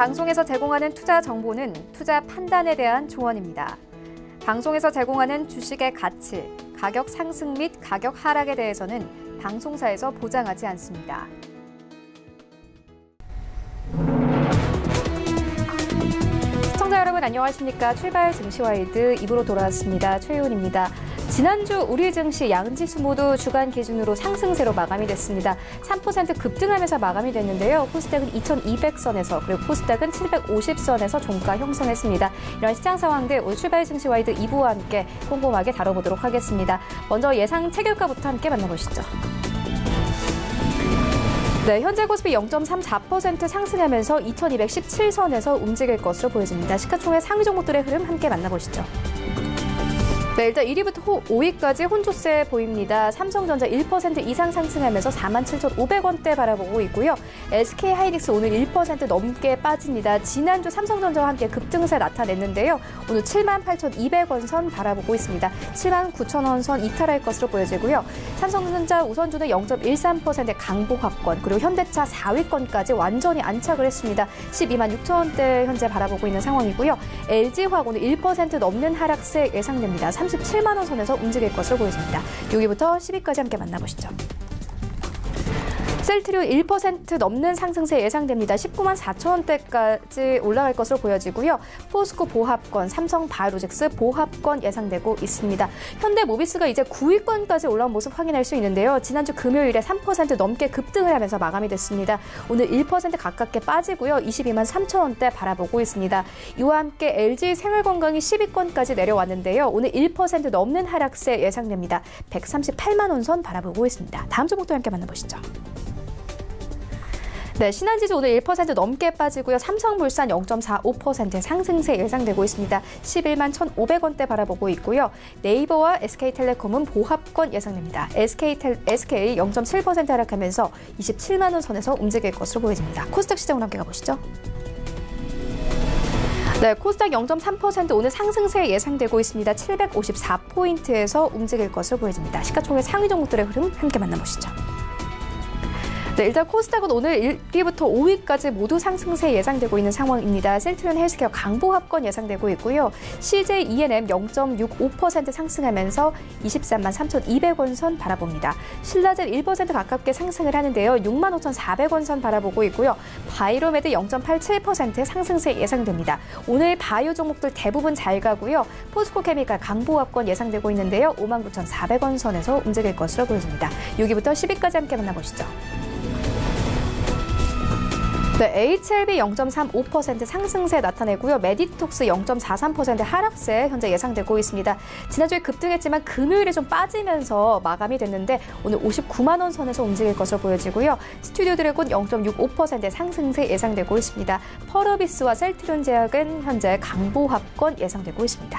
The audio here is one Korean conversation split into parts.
방송에서 제공하는 투자 정보는 투자 판단에 대한 조언입니다. 방송에서 제공하는 주식의 가치, 가격 상승 및 가격 하락에 대해서는 방송사에서 보장하지 않습니다. 시청자 여러분 안녕하십니까? 출발 증시와이드 2부로 돌아왔습니다. 최희훈입니다. 지난주 우리 증시 양지수 모두 주간 기준으로 상승세로 마감이 됐습니다. 3% 급등하면서 마감이 됐는데요. 코스닥은 2200선에서 그리고 코스닥은 750선에서 종가 형성했습니다. 이런 시장 상황들 오늘 출발 증시와이드 2부와 함께 꼼꼼하게 다뤄보도록 하겠습니다. 먼저 예상 체결가부터 함께 만나보시죠. 네, 현재 코스피 0.34% 상승하면서 2217선에서 움직일 것으로 보여집니다. 시가총액 상위 종목들의 흐름 함께 만나보시죠. 네, 일단 1위부터 5위까지 혼조세 보입니다. 삼성전자 1% 이상 상승하면서 47,500원대 바라보고 있고요. SK하이닉스 오늘 1% 넘게 빠집니다. 지난주 삼성전자와 함께 급등세 나타냈는데요. 오늘 78,200원 선 바라보고 있습니다. 79,000원 선 이탈할 것으로 보여지고요. 삼성전자 우선주는 0.13% 강보합권, 그리고 현대차 4위권까지 완전히 안착을 했습니다. 126,000원대 현재 바라보고 있는 상황이고요. LG화학 오늘 1% 넘는 하락세 예상됩니다. 37만 원 선에서 움직일 것으로 보여집니다. 6위부터 10위까지 함께 만나보시죠. 셀트리온 1% 넘는 상승세 예상됩니다. 19만 4천원대까지 올라갈 것으로 보여지고요. 포스코 보합권, 삼성 바이오로직스 보합권 예상되고 있습니다. 현대모비스가 이제 9위권까지 올라온 모습 확인할 수 있는데요. 지난주 금요일에 3% 넘게 급등을 하면서 마감이 됐습니다. 오늘 1% 가깝게 빠지고요. 22만 3천원대 바라보고 있습니다. 이와 함께 LG생활건강이 10위권까지 내려왔는데요. 오늘 1% 넘는 하락세 예상됩니다. 138만 원 선 바라보고 있습니다. 다음 종목도 함께 만나보시죠. 네, 신한지수 오늘 1% 넘게 빠지고요. 삼성물산 0.45% 상승세 예상되고 있습니다. 11만 1,500원대 바라보고 있고요. 네이버와 SK텔레콤은 보합권 예상됩니다. SK 0.7% 하락하면서 27만 원 선에서 움직일 것으로 보여집니다. 코스닥 시장으로 함께 가보시죠. 네, 코스닥 0.3% 오늘 상승세 예상되고 있습니다. 754포인트에서 움직일 것으로 보여집니다. 시가총액 상위 종목들의 흐름 함께 만나보시죠. 네, 일단 코스닥은 오늘 1위부터 5위까지 모두 상승세 예상되고 있는 상황입니다. 셀트리온 헬스케어 강보합권 예상되고 있고요. CJ E&M 0.65% 상승하면서 23만 3,200원 선 바라봅니다. 신라젠 1% 가깝게 상승을 하는데요. 6만 5,400원 선 바라보고 있고요. 바이로메드 0.87% 상승세 예상됩니다. 오늘 바이오 종목들 대부분 잘 가고요. 포스코케미칼 강보합권 예상되고 있는데요. 5만 9,400원 선에서 움직일 것으로 보여집니다. 6위부터 10위까지 함께 만나보시죠. 네, HLB 0.35% 상승세 나타내고요. 메디톡스 0.43% 하락세 현재 예상되고 있습니다. 지난주에 급등했지만 금요일에 좀 빠지면서 마감이 됐는데 오늘 59만 원 선에서 움직일 것으로 보여지고요. 스튜디오 드래곤 0.65% 상승세 예상되고 있습니다. 펄어비스와 셀트리온 제약은 현재 강보합권 예상되고 있습니다.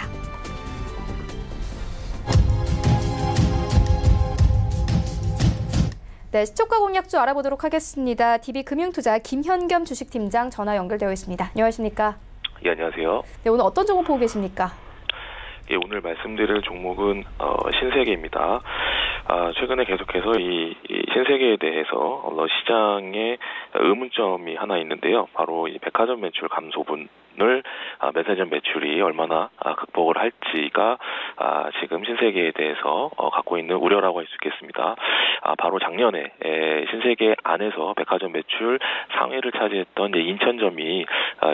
네, 시초가 공략주 알아보도록 하겠습니다. DB금융투자 김현겸 주식팀장 전화 연결되어 있습니다. 안녕하십니까? 예, 안녕하세요. 네, 오늘 어떤 종목 보고 계십니까? 예, 오늘 말씀드릴 종목은 신세계입니다. 최근에 계속해서 이 신세계에 대해서 시장에 의문점이 하나 있는데요. 바로 이 백화점 매출 감소분을 면세점 매출이 얼마나 극복을 할지가 지금 신세계에 대해서 갖고 있는 우려라고 할 수 있겠습니다. 바로 작년에 신세계 안에서 백화점 매출 상위를 차지했던 인천점이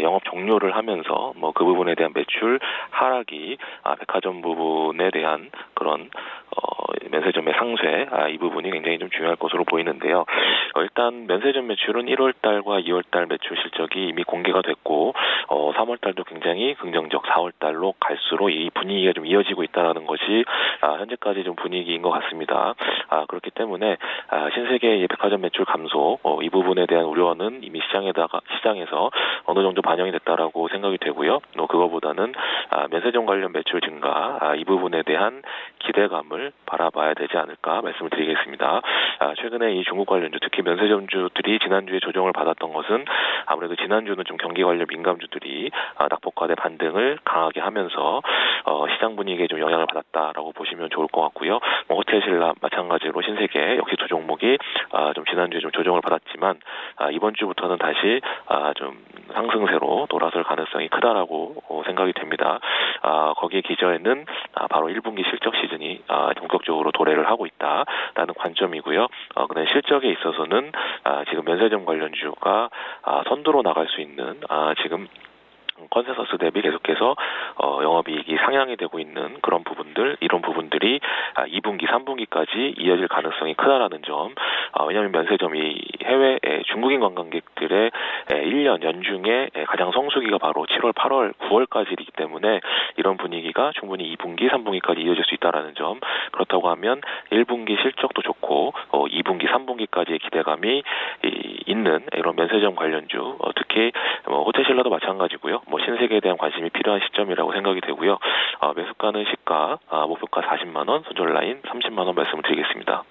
영업 종료를 하면서 그 부분에 대한 매출 하락이 백화점 부분에 대한 그런 면세점의 상쇄, 이 부분이 굉장히 좀 중요할 것으로 보이는데요. 일단 면세점 매출은 1월달과 2월달 매출 실적이 이미 공개가 됐고 3월달도 굉장히 긍정적, 4월달로 갈수록 이 분위기가 좀 이어지고 있다는 것이 현재까지 좀 분위기인 것 같습니다. 그렇기 때문에 신세계의 백화점 매출 감소, 이 부분에 대한 우려는 이미 시장에서 어느 정도 반영이 됐다라고 생각이 되고요. 그거보다는 면세점 관련 매출 증가, 이 부분에 대한 기대감을 바라봐야 되지 않을까 말씀을 드리겠습니다. 최근에 이 중국 관련주, 특히 면세점주들이 지난주에 조정을 받았던 것은 아무래도 지난주는 좀 경기 관련 민감주들이 낙폭과대 반등을 강하게 하면서 시장 분위기에 좀 영향을 받았다라고 보시면 좋을 것 같고요. 호텔신라 마찬가지로 신세계 역시 두 종목이 좀 지난주에 좀 조정을 받았지만 이번 주부터는 다시 좀 상승세로 돌아설 가능성이 크다라고 생각이 됩니다. 거기에 기저에는 바로 1분기 실적 시즌이 본격적으로 도래를 하고 있다라는 관점이고요. 그다음에 실적에 있어서는 지금 면세점 관련주가 선두로 나갈 수 있는 지금 컨센서스 대비 계속해서 영업이익이 상향이 되고 있는 그런 부분들, 이런 부분들이 2분기, 3분기까지 이어질 가능성이 크다라는 점. 왜냐하면 면세점이 해외 중국인 관광객들의 1년 연중에 가장 성수기가 바로 7월, 8월, 9월까지이기 때문에 이런 분위기가 충분히 2분기, 3분기까지 이어질 수 있다라는 점. 그렇다고 하면 1분기 실적도 좋고 2분기, 3분기까지의 기대감이 있는 이런 면세점 관련주, 특히 호텔신라도 마찬가지고요. 신세계에 대한 관심이 필요한 시점이라고 생각이 되고요. 매수가는 시가, 목표가 40만 원, 손절 라인 30만 원 말씀을 드리겠습니다.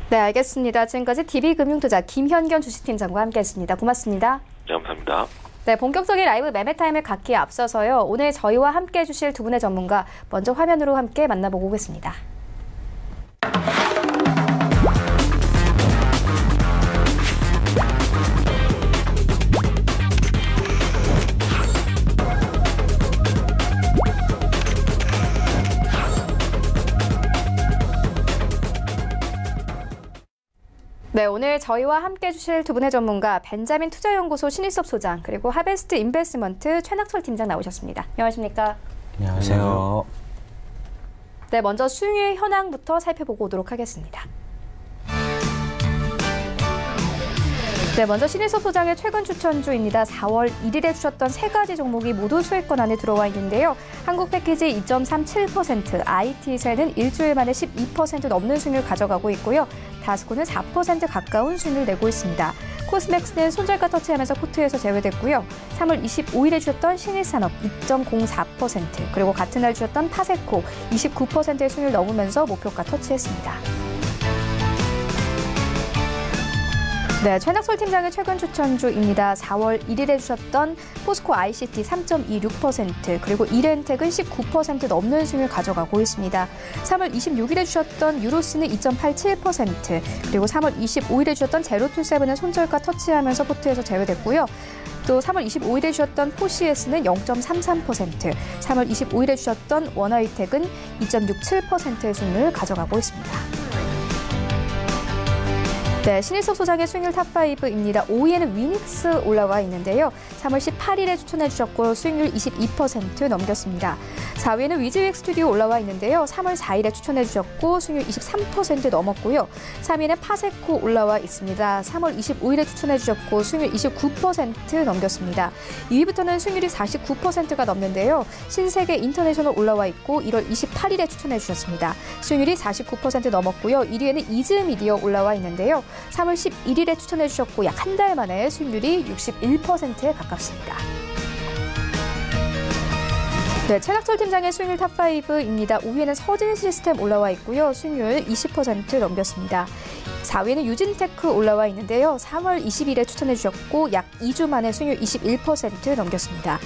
네, 알겠습니다. 지금까지 DB금융투자 김현견 주식팀장과 함께했습니다. 고맙습니다. 네, 감사합니다. 네, 본격적인 라이브 매매타임을 갖기에 앞서서요. 오늘 저희와 함께해 주실 두 분의 전문가 먼저 화면으로 함께 만나보고 오겠습니다. 네, 오늘 저희와 함께 해주실 두 분의 전문가 벤자민 투자연구소 신일섭 소장 그리고 하베스트 인베스트먼트 최낙철 팀장 나오셨습니다. 안녕하십니까? 안녕하세요. 네, 먼저 수익률 현황부터 살펴보고 오도록 하겠습니다. 네, 먼저 신일섭 소장의 최근 추천주입니다. 4월 1일에 주셨던 세 가지 종목이 모두 수익권 안에 들어와 있는데요. 한국 패키지 2.37%, IT세는 일주일 만에 12% 넘는 수익률 가져가고 있고요. 다스코는 4% 가까운 수익률 내고 있습니다. 코스맥스는 손절가 터치하면서 포트에서 제외됐고요. 3월 25일에 주셨던 신일산업 2.04%, 그리고 같은 날 주셨던 파세코 29%의 수익률 넘으면서 목표가 터치했습니다. 네, 최낙철 팀장의 최근 추천주입니다. 4월 1일에 주셨던 포스코 ICT 3.26%, 그리고 이렌텍은 19% 넘는 수익률 가져가고 있습니다. 3월 26일에 주셨던 유로스는 2.87%, 그리고 3월 25일에 주셨던 제로투세븐은 손절가 터치하면서 포트에서 제외됐고요. 또 3월 25일에 주셨던 포시에스는 0.33%, 3월 25일에 주셨던 원화이텍은 2.67%의 수익률을 가져가고 있습니다. 네, 신일섭 소장의 수익률 탑5입니다. 5위에는 위닉스 올라와 있는데요. 3월 18일에 추천해 주셨고 수익률 22% 넘겼습니다. 4위에는 위즈윅 스튜디오 올라와 있는데요. 3월 4일에 추천해 주셨고 수익률 23% 넘었고요. 3위에는 파세코 올라와 있습니다. 3월 25일에 추천해 주셨고 수익률 29% 넘겼습니다. 2위부터는 수익률이 49%가 넘는데요. 신세계 인터내셔널 올라와 있고 1월 28일에 추천해 주셨습니다. 수익률이 49% 넘었고요. 1위에는 이즈미디어 올라와 있는데요. 3월 11일에 추천해 주셨고 약 한 달 만에 수익률이 61%에 가깝습니다. 네, 최낙철 팀장의 수익률 탑5입니다. 5위에는 서진 시스템 올라와 있고요. 수익률 20% 넘겼습니다. 4위에는 유진테크 올라와 있는데요. 3월 20일에 추천해 주셨고 약 2주 만에 수익률 21% 넘겼습니다.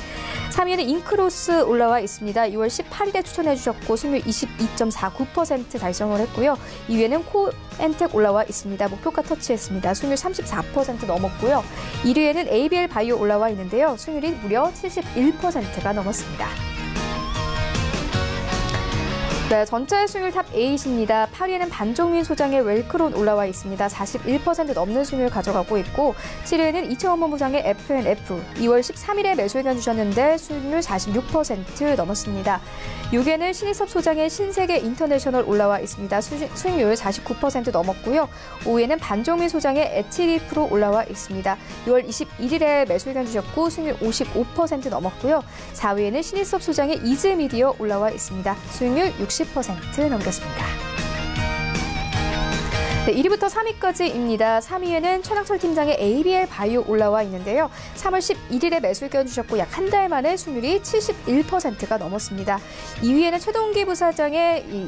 3위에는 인크로스 올라와 있습니다. 2월 18일에 추천해 주셨고 수익률 22.49% 달성을 했고요. 2위에는 코엔텍 올라와 있습니다. 목표가 터치했습니다. 수익률 34% 넘었고요. 1위에는 ABL 바이오 올라와 있는데요. 수익률이 무려 71%가 넘었습니다. 네, 전체 수익률 탑8입니다. 8위에는 반종민 소장의 웰크론 올라와 있습니다. 41% 넘는 수익률 가져가고 있고 7위에는 이채원 본부장의 FNF 2월 13일에 매수 의견 주셨는데 수익률 46% 넘었습니다. 6위에는 신일섭 소장의 신세계 인터내셔널 올라와 있습니다. 수익률 49% 넘었고요. 5위에는 반종민 소장의 에치리프로 올라와 있습니다. 6월 21일에 매수 의견 주셨고 수익률 55% 넘었고요. 4위에는 신일섭 소장의 이즈미디어 올라와 있습니다. 수익률 60% 넘겼습니다. 네, 1위부터 3위까지입니다. 3위에는 최낙철 팀장의 ABL 바이오 올라와 있는데요. 3월 11일에 매수 의견 주셨고 약 한 달 만에 수익률이 71%가 넘었습니다. 2위에는 최동기 부사장의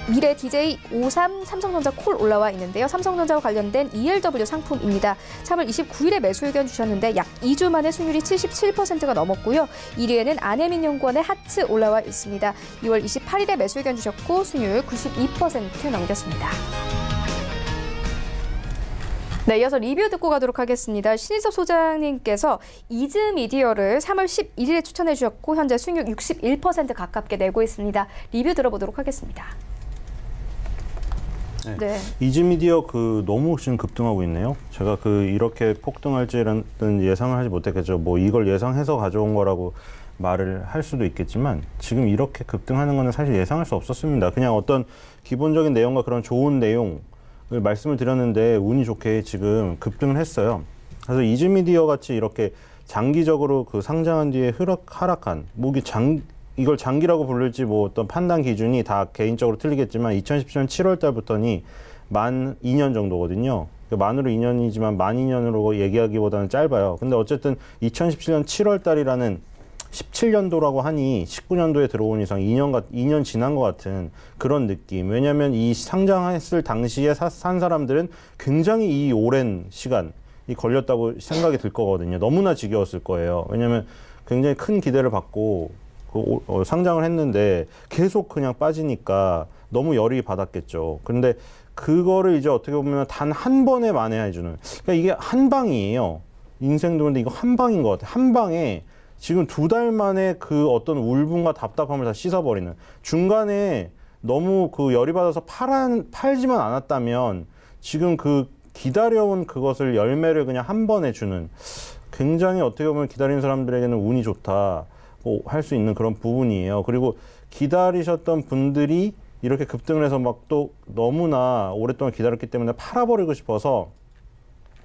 미래 DJ53 삼성전자 콜 올라와 있는데요. 삼성전자와 관련된 ELW 상품입니다. 3월 29일에 매수 의견 주셨는데 약 2주 만에 수익률이 77%가 넘었고요. 1위에는 안혜민연구원의 하츠 올라와 있습니다. 2월 28일에 매수 의견 주셨고 수익률 92% 넘겼습니다. 네, 이어서 리뷰 듣고 가도록 하겠습니다. 신희섭 소장님께서 이즈미디어를 3월 11일에 추천해 주셨고 현재 수익률 61% 가깝게 내고 있습니다. 리뷰 들어보도록 하겠습니다. 네. 이즈미디어 너무 지금 급등하고 있네요. 제가 이렇게 폭등할지는 예상을 하지 못했겠죠. 뭐 이걸 예상해서 가져온 거라고 말을 할 수도 있겠지만 지금 이렇게 급등하는 거는 사실 예상할 수 없었습니다. 그냥 어떤 기본적인 내용과 그런 좋은 내용을 말씀을 드렸는데 운이 좋게 지금 급등을 했어요. 그래서 이즈미디어 같이 이렇게 장기적으로 상장한 뒤에 하락한 이걸 장기라고 부를지 뭐 어떤 판단 기준이 다 개인적으로 틀리겠지만 2017년 7월 달부터니 만 2년 정도거든요. 만으로 2년이지만 만 2년으로 얘기하기보다는 짧아요. 근데 어쨌든 2017년 7월 달이라는 17년도라고 하니 19년도에 들어온 이상 2년 지난 것 같은 그런 느낌. 왜냐하면 이 상장했을 당시에 산 사람들은 굉장히 이 오랜 시간이 걸렸다고 생각이 들 거거든요. 너무나 지겨웠을 거예요. 왜냐하면 굉장히 큰 기대를 받고 상장을 했는데 계속 그냥 빠지니까 너무 열이 받았겠죠. 그런데 그거를 이제 어떻게 보면 단 한 번에 만회해주는. 그러니까 이게 한 방이에요. 인생도 근데 이거 한 방인 것 같아요. 한 방에 지금 2달 만에 어떤 울분과 답답함을 다 씻어버리는. 중간에 너무 열이 받아서 팔지만 않았다면 지금 기다려온 그것을 열매를 그냥 한 번에 주는. 굉장히 어떻게 보면 기다리는 사람들에게는 운이 좋다. 할 수 있는 그런 부분이에요. 그리고 기다리셨던 분들이 이렇게 급등을 해서 막 또 너무나 오랫동안 기다렸기 때문에 팔아버리고 싶어서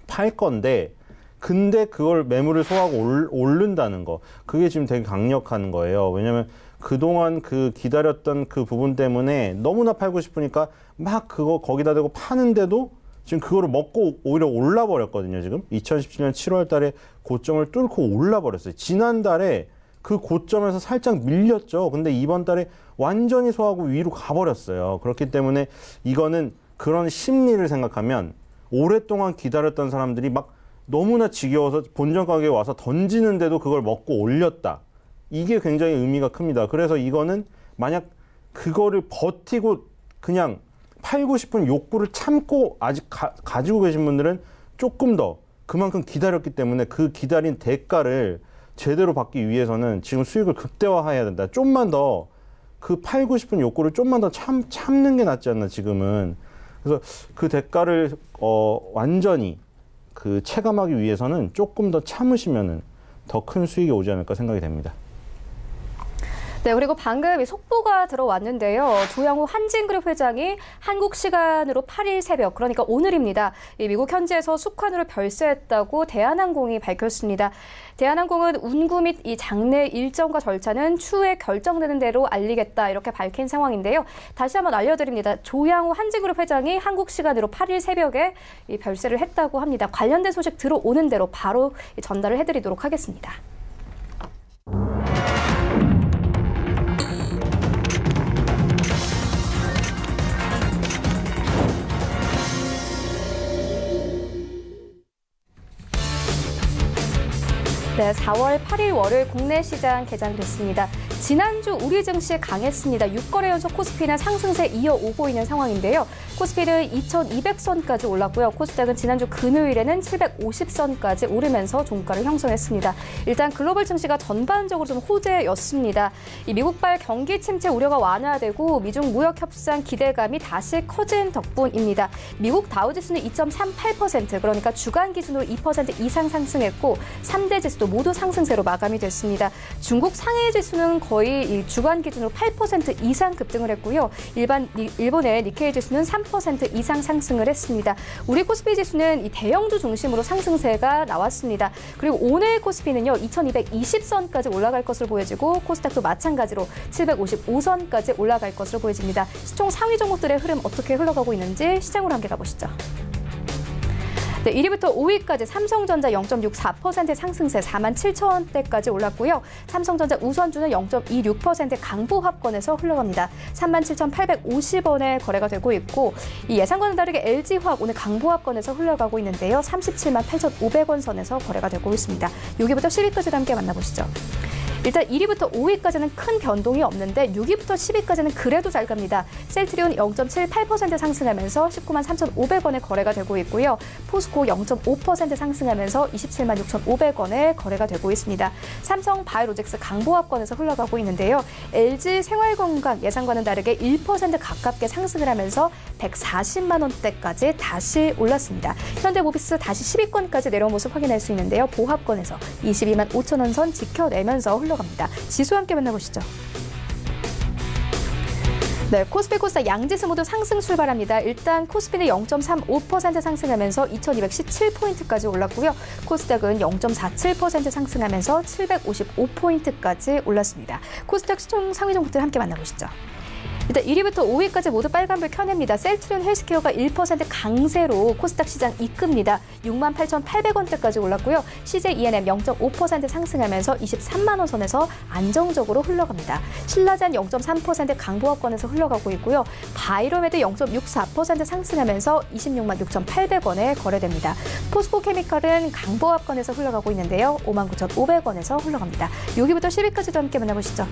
팔 건데 근데 그걸 매물을 소화하고 오른다는 거. 그게 지금 되게 강력한 거예요. 왜냐면 그동안 기다렸던 그 부분 때문에 너무나 팔고 싶으니까 막 거기다 대고 파는데도 지금 그거를 먹고 오히려 올라버렸거든요. 지금 2017년 7월 달에 고점을 뚫고 올라버렸어요. 지난달에 그 고점에서 살짝 밀렸죠. 근데 이번 달에 완전히 소화하고 위로 가버렸어요. 그렇기 때문에 이거는 그런 심리를 생각하면 오랫동안 기다렸던 사람들이 막 너무나 지겨워서 본전 가격에 와서 던지는데도 그걸 먹고 올렸다. 이게 굉장히 의미가 큽니다. 그래서 이거는 만약 그거를 버티고 그냥 팔고 싶은 욕구를 참고 아직 가지고 계신 분들은 조금 더 그만큼 기다렸기 때문에 그 기다린 대가를 제대로 받기 위해서는 지금 수익을 극대화해야 된다. 좀만 더 팔고 싶은 욕구를 좀만 더 참는 게 낫지 않나 지금은. 그래서 그 대가를 완전히 체감하기 위해서는 조금 더 참으시면은 더 큰 수익이 오지 않을까 생각이 됩니다. 네, 그리고 방금 속보가 들어왔는데요. 조양호 한진그룹 회장이 한국 시간으로 8일 새벽, 그러니까 오늘입니다. 미국 현지에서 숙환으로 별세했다고 대한항공이 밝혔습니다. 대한항공은 운구 및 이 장례 일정과 절차는 추후에 결정되는 대로 알리겠다 이렇게 밝힌 상황인데요. 다시 한번 알려드립니다. 조양호 한진그룹 회장이 한국 시간으로 8일 새벽에 이 별세를 했다고 합니다. 관련된 소식 들어오는 대로 바로 전달을 해드리도록 하겠습니다. 네, 4월 8일 월요일 국내 시장 개장됐습니다. 지난주 우리 증시 강했습니다. 6거래 연속 코스피는 상승세 이어오고 있는 상황인데요. 코스피는 2200선까지 올랐고요. 코스닥은 지난주 금요일에는 750선까지 오르면서 종가를 형성했습니다. 일단 글로벌 증시가 전반적으로 좀 호재였습니다. 이 미국발 경기 침체 우려가 완화되고 미중 무역 협상 기대감이 다시 커진 덕분입니다. 미국 다우지수는 2.38%, 그러니까 주간 기준으로 2% 이상 상승했고 3대 지수도 모두 상승세로 마감이 됐습니다. 중국 상해 지수는 거의 주간 기준으로 8% 이상 급등을 했고요. 일본의 니케이 지수는 3% 이상 상승을 했습니다. 우리 코스피 지수는 이 대형주 중심으로 상승세가 나왔습니다. 그리고 오늘 코스피는요, 2220선까지 올라갈 것으로 보여지고 코스닥도 마찬가지로 755선까지 올라갈 것으로 보여집니다. 시총 상위 종목들의 흐름 어떻게 흘러가고 있는지 시장으로 함께 가보시죠. 네, 1위부터 5위까지 삼성전자 0.64% 상승세 47,000원대까지 올랐고요. 삼성전자 우선주는 0.26% 강보합권에서 흘러갑니다. 37,850원에 거래가 되고 있고, 이 예상과는 다르게 LG화학 오늘 강보합권에서 흘러가고 있는데요. 378,500원 선에서 거래가 되고 있습니다. 6위부터 10위까지 함께 만나보시죠. 일단 1위부터 5위까지는 큰 변동이 없는데 6위부터 10위까지는 그래도 잘 갑니다. 셀트리온 0.78% 상승하면서 19만 3,500원에 거래가 되고 있고요. 포스코 0.5% 상승하면서 27만 6,500원에 거래가 되고 있습니다. 삼성 바이오로직스 강보합권에서 흘러가고 있는데요. LG 생활건강 예상과는 다르게 1% 가깝게 상승을 하면서 140만 원대까지 다시 올랐습니다. 현대모비스 다시 10위권까지 내려온 모습 확인할 수 있는데요. 보합권에서 22만 5천 원 선 지켜내면서 흘러갑니다. 지수 함께 만나보시죠. 네, 코스피, 코스닥 양지수 모두 상승 출발합니다. 일단 코스피는 0.35% 상승하면서 2,217포인트까지 올랐고요. 코스닥은 0.47% 상승하면서 755포인트까지 올랐습니다. 코스닥 시총 상위 종목들 함께 만나보시죠. 일단 1위부터 5위까지 모두 빨간불 켜냅니다. 셀트리온 헬스케어가 1% 강세로 코스닥 시장 이끕니다. 6만 8,800원대까지 올랐고요. CJ E&M 0.5% 상승하면서 23만 원 선에서 안정적으로 흘러갑니다. 신라젠 0.3% 강보합권에서 흘러가고 있고요. 바이로메드 0.64% 상승하면서 26만 6,800원에 거래됩니다. 포스코 케미칼은 강보합권에서 흘러가고 있는데요. 5만 9,500원에서 흘러갑니다. 6위부터 10위까지도 함께 만나보시죠.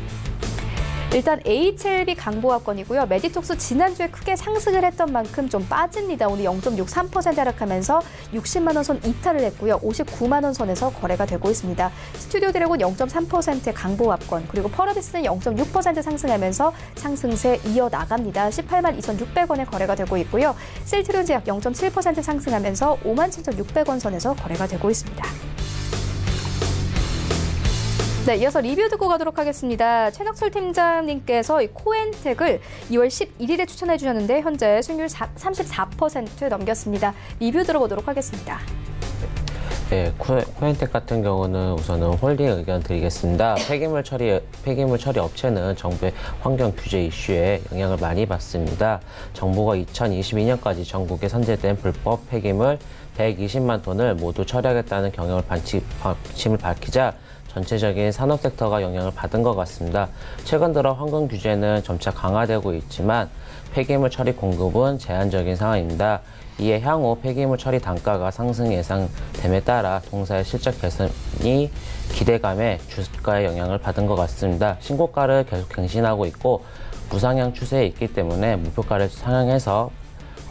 일단 HLB 강보합권이고요. 메디톡스 지난주에 크게 상승을 했던 만큼 좀 빠집니다. 오늘 0.63% 하락하면서 60만 원 선 이탈을 했고요. 59만 원 선에서 거래가 되고 있습니다. 스튜디오 드래곤 0.3%의 강보합권, 그리고 펄어비스는 0.6% 상승하면서 상승세 이어나갑니다. 18만 2,600원에 거래가 되고 있고요. 셀트리온 제약 0.7% 상승하면서 5만 7,600원 선에서 거래가 되고 있습니다. 네, 이어서 리뷰 듣고 가도록 하겠습니다. 최낙철 팀장님께서 이 코엔텍을 2월 11일에 추천해 주셨는데 현재 수익률 34% 넘겼습니다. 리뷰 들어보도록 하겠습니다. 네, 코엔텍 같은 경우는 우선은 홀딩 의견 드리겠습니다. 폐기물 처리 업체는 정부의 환경 규제 이슈에 영향을 많이 받습니다. 정부가 2022년까지 전국에 선재된 불법 폐기물 120만 톤을 모두 처리하겠다는 경영을 방침을 밝히자 전체적인 산업 섹터가 영향을 받은 것 같습니다. 최근 들어 환경 규제는 점차 강화되고 있지만 폐기물 처리 공급은 제한적인 상황입니다. 이에 향후 폐기물 처리 단가가 상승 예상됨에 따라 동사의 실적 개선이 기대감에 주가에 영향을 받은 것 같습니다. 신고가를 계속 갱신하고 있고 무상향 추세에 있기 때문에 목표가를 상향해서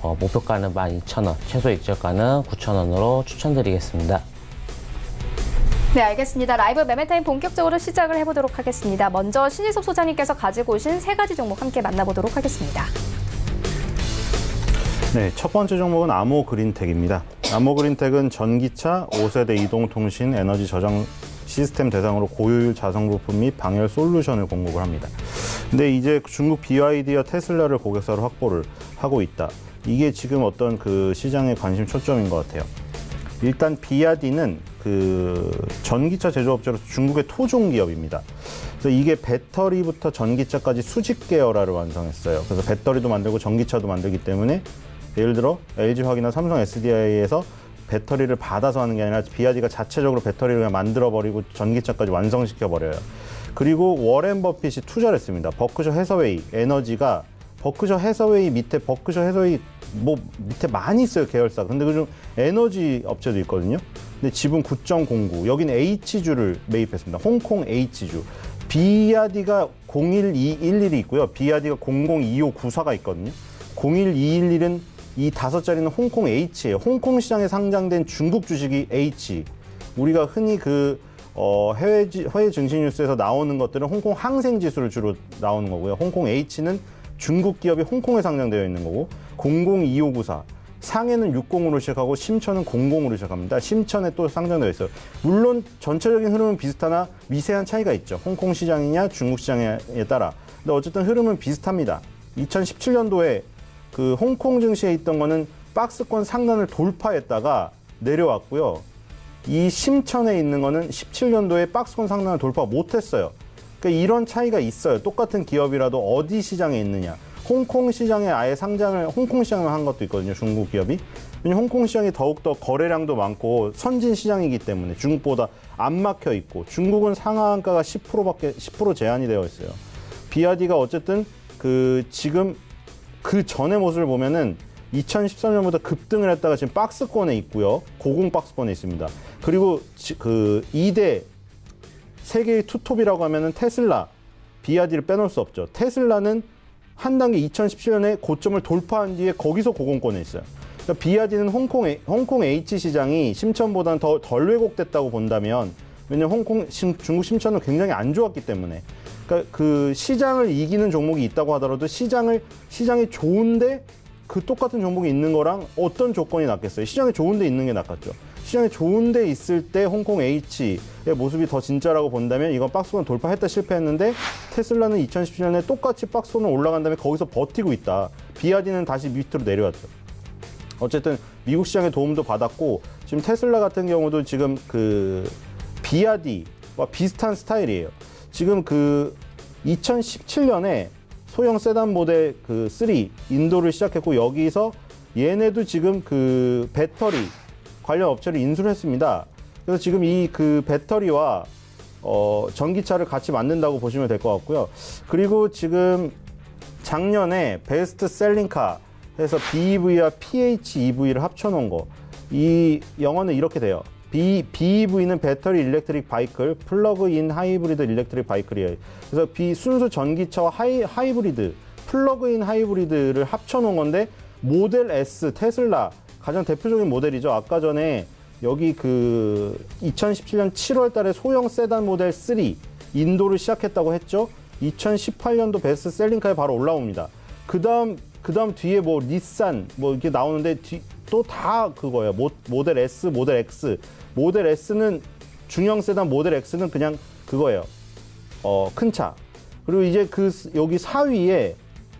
목표가는 12,000원, 최소 익절가는 9,000원으로 추천드리겠습니다. 네, 알겠습니다. 라이브 매매타임 본격적으로 시작을 해보도록 하겠습니다. 먼저 신희섭 소장님께서 가지고 오신 세 가지 종목 함께 만나보도록 하겠습니다. 네, 첫 번째 종목은 아모그린텍입니다. 아모그린텍은 전기차, 5세대 이동통신, 에너지 저장 시스템 대상으로 고효율 자성 부품 및 방열 솔루션을 공급을 합니다. 근데 이제 중국 BYD와 테슬라를 고객사로 확보를 하고 있다. 이게 지금 어떤 그 시장의 관심 초점인 것 같아요. 일단 BYD는 그 전기차 제조업체로서 중국의 토종 기업입니다. 그래서 이게 배터리부터 전기차까지 수직 계열화를 완성했어요. 그래서 배터리도 만들고 전기차도 만들기 때문에 예를 들어 LG화학이나 삼성 SDI에서 배터리를 받아서 하는 게 아니라 BYD가 자체적으로 배터리를 그냥 만들어버리고 전기차까지 완성시켜버려요. 그리고 워렌 버핏이 투자를 했습니다. 버크셔 해서웨이 에너지가 버크셔 해서웨이 밑에 버크셔 해서웨이 뭐 밑에 많이 있어요, 계열사. 근데 그중 에너지 업체도 있거든요. 근데 지분 9.09, 여기는 H주를 매입했습니다. 홍콩 H주. BYD가 01211이 있고요. BYD가 002594가 있거든요. 01211은 이 5자리는 홍콩 H예요. 홍콩 시장에 상장된 중국 주식이 H. 우리가 흔히 그 해외 증시 뉴스에서 나오는 것들은 홍콩 항생 지수를 주로 나오는 거고요. 홍콩 H는 중국 기업이 홍콩에 상장되어 있는 거고, 002594 상해는 60으로 시작하고 심천은 00으로 시작합니다. 심천에 또 상장되어 있어요. 물론 전체적인 흐름은 비슷하나 미세한 차이가 있죠. 홍콩 시장이냐 중국 시장에 따라. 근데 어쨌든 흐름은 비슷합니다. 2017년도에 그 홍콩 증시에 있던 거는 박스권 상단을 돌파했다가 내려왔고요. 이 심천에 있는 거는 17년도에 박스권 상단을 돌파 못했어요. 그러니까 이런 차이가 있어요. 똑같은 기업이라도 어디 시장에 있느냐. 홍콩 시장에 아예 상장을 홍콩 시장을 한 것도 있거든요. 중국 기업이. 왜냐면 홍콩 시장이 더욱더 거래량도 많고 선진 시장이기 때문에 중국보다 안 막혀 있고, 중국은 상한가가 10% 제한이 되어 있어요. BYD가 어쨌든 그 지금 그 전의 모습을 보면은 2013년부터 급등을 했다가 지금 박스권에 있고요. 고공 박스권에 있습니다. 그리고 그 2대 세계의 투톱이라고 하면은 테슬라, 비아디를 빼놓을 수 없죠. 테슬라는 한 단계 2017년에 고점을 돌파한 뒤에 거기서 고공권에 있어요. 그러니까 비아디는 홍콩 H 시장이 심천보다는 덜 왜곡됐다고 본다면, 왜냐면 중국 심천은 굉장히 안 좋았기 때문에, 그러니까 그 시장을 이기는 종목이 있다고 하더라도 시장이 좋은데 그 똑같은 종목이 있는 거랑 어떤 조건이 낫겠어요? 시장이 좋은데 있는 게 낫겠죠. 시장이 좋은데 있을 때 홍콩 H의 모습이 더 진짜라고 본다면 이건 박스권 돌파했다 실패했는데, 테슬라는 2017년에 똑같이 박스권을 올라간 다음에 거기서 버티고 있다. 비아디는 다시 밑으로 내려왔죠. 어쨌든 미국 시장의 도움도 받았고, 지금 테슬라 같은 경우도 지금 그 비아디와 비슷한 스타일이에요. 지금 그 2017년에 소형 세단 모델 그 3 인도를 시작했고, 여기서 얘네도 지금 그 배터리 관련 업체를 인수를 했습니다. 그래서 지금 이 그 배터리와 전기차를 같이 만든다고 보시면 될 것 같고요. 그리고 지금 작년에 베스트 셀링카 해서 BEV와 PHEV를 합쳐놓은 거, 이 영어는 이렇게 돼요. BEV는 배터리 일렉트릭 바이클, 플러그인 하이브리드 일렉트릭 바이클이에요. 그래서 순수 전기차와 하이브리드, 플러그인 하이브리드를 합쳐놓은 건데, 모델 S, 테슬라 가장 대표적인 모델이죠. 아까 전에 여기 그 2017년 7월 달에 소형 세단 모델 3 인도를 시작했다고 했죠. 2018년도 베스트 셀링카에 바로 올라옵니다. 그 다음 뒤에 뭐 닛산 뭐 이렇게 나오는데 또 다 그거예요. 모델 S, 모델 X. 모델 S는 중형 세단, 모델 X는 그냥 그거예요. 큰 차. 그리고 이제 여기 4위에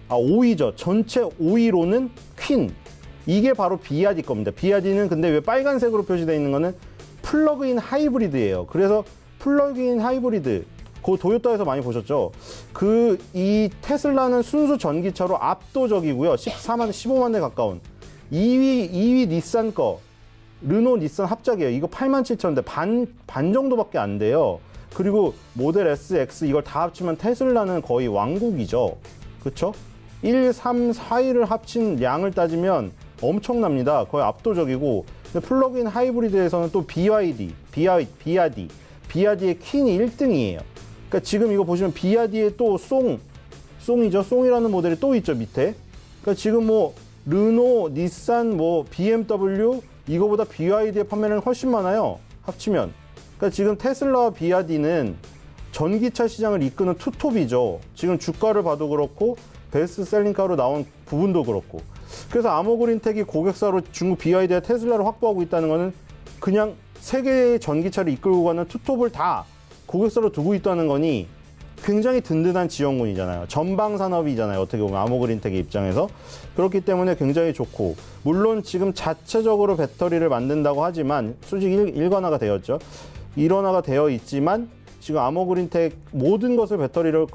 5위죠. 전체 5위로는 퀸. 이게 바로 비아디 겁니다. 비아디는 근데 왜 빨간색으로 표시되어 있는 거는 플러그인 하이브리드예요. 그래서 플러그인 하이브리드, 그 도요타에서 많이 보셨죠? 이 테슬라는 순수 전기차로 압도적이고요. 15만 대 가까운. 2위 닛산 거, 르노 닛산 합작이에요. 이거 87,000대, 반 정도밖에 안 돼요. 그리고 모델 S, X 이걸 다 합치면 테슬라는 거의 왕국이죠. 그쵸? 1, 3, 4위를 합친 양을 따지면 엄청납니다. 거의 압도적이고. 근데 플러그인 하이브리드에서는 또 비아디의 퀸이 1등이에요. 그러니까 지금 이거 보시면 비아디의 또 송이죠. 송이라는 모델이 또 있죠, 밑에. 그러니까 지금 뭐 르노, 닛산, 뭐 BMW 이거보다 BYD의 판매량이 훨씬 많아요. 합치면. 그러니까 지금 테슬라와 BYD는 전기차 시장을 이끄는 투톱이죠. 지금 주가를 봐도 그렇고 베스트셀링가로 나온 부분도 그렇고. 그래서 아모그린텍이 고객사로 중국 BYD와 테슬라를 확보하고 있다는 것은 그냥 세계의 전기차를 이끌고 가는 투톱을 다 고객사로 두고 있다는 거니 굉장히 든든한 지원군이잖아요. 전방 산업이잖아요. 어떻게 보면 아모그린텍의 입장에서. 그렇기 때문에 굉장히 좋고, 물론 지금 자체적으로 배터리를 만든다고 하지만 솔직히 일관화가 되었죠. 일원화가 되어 있지만 지금 아모그린텍 모든 것을 배터리를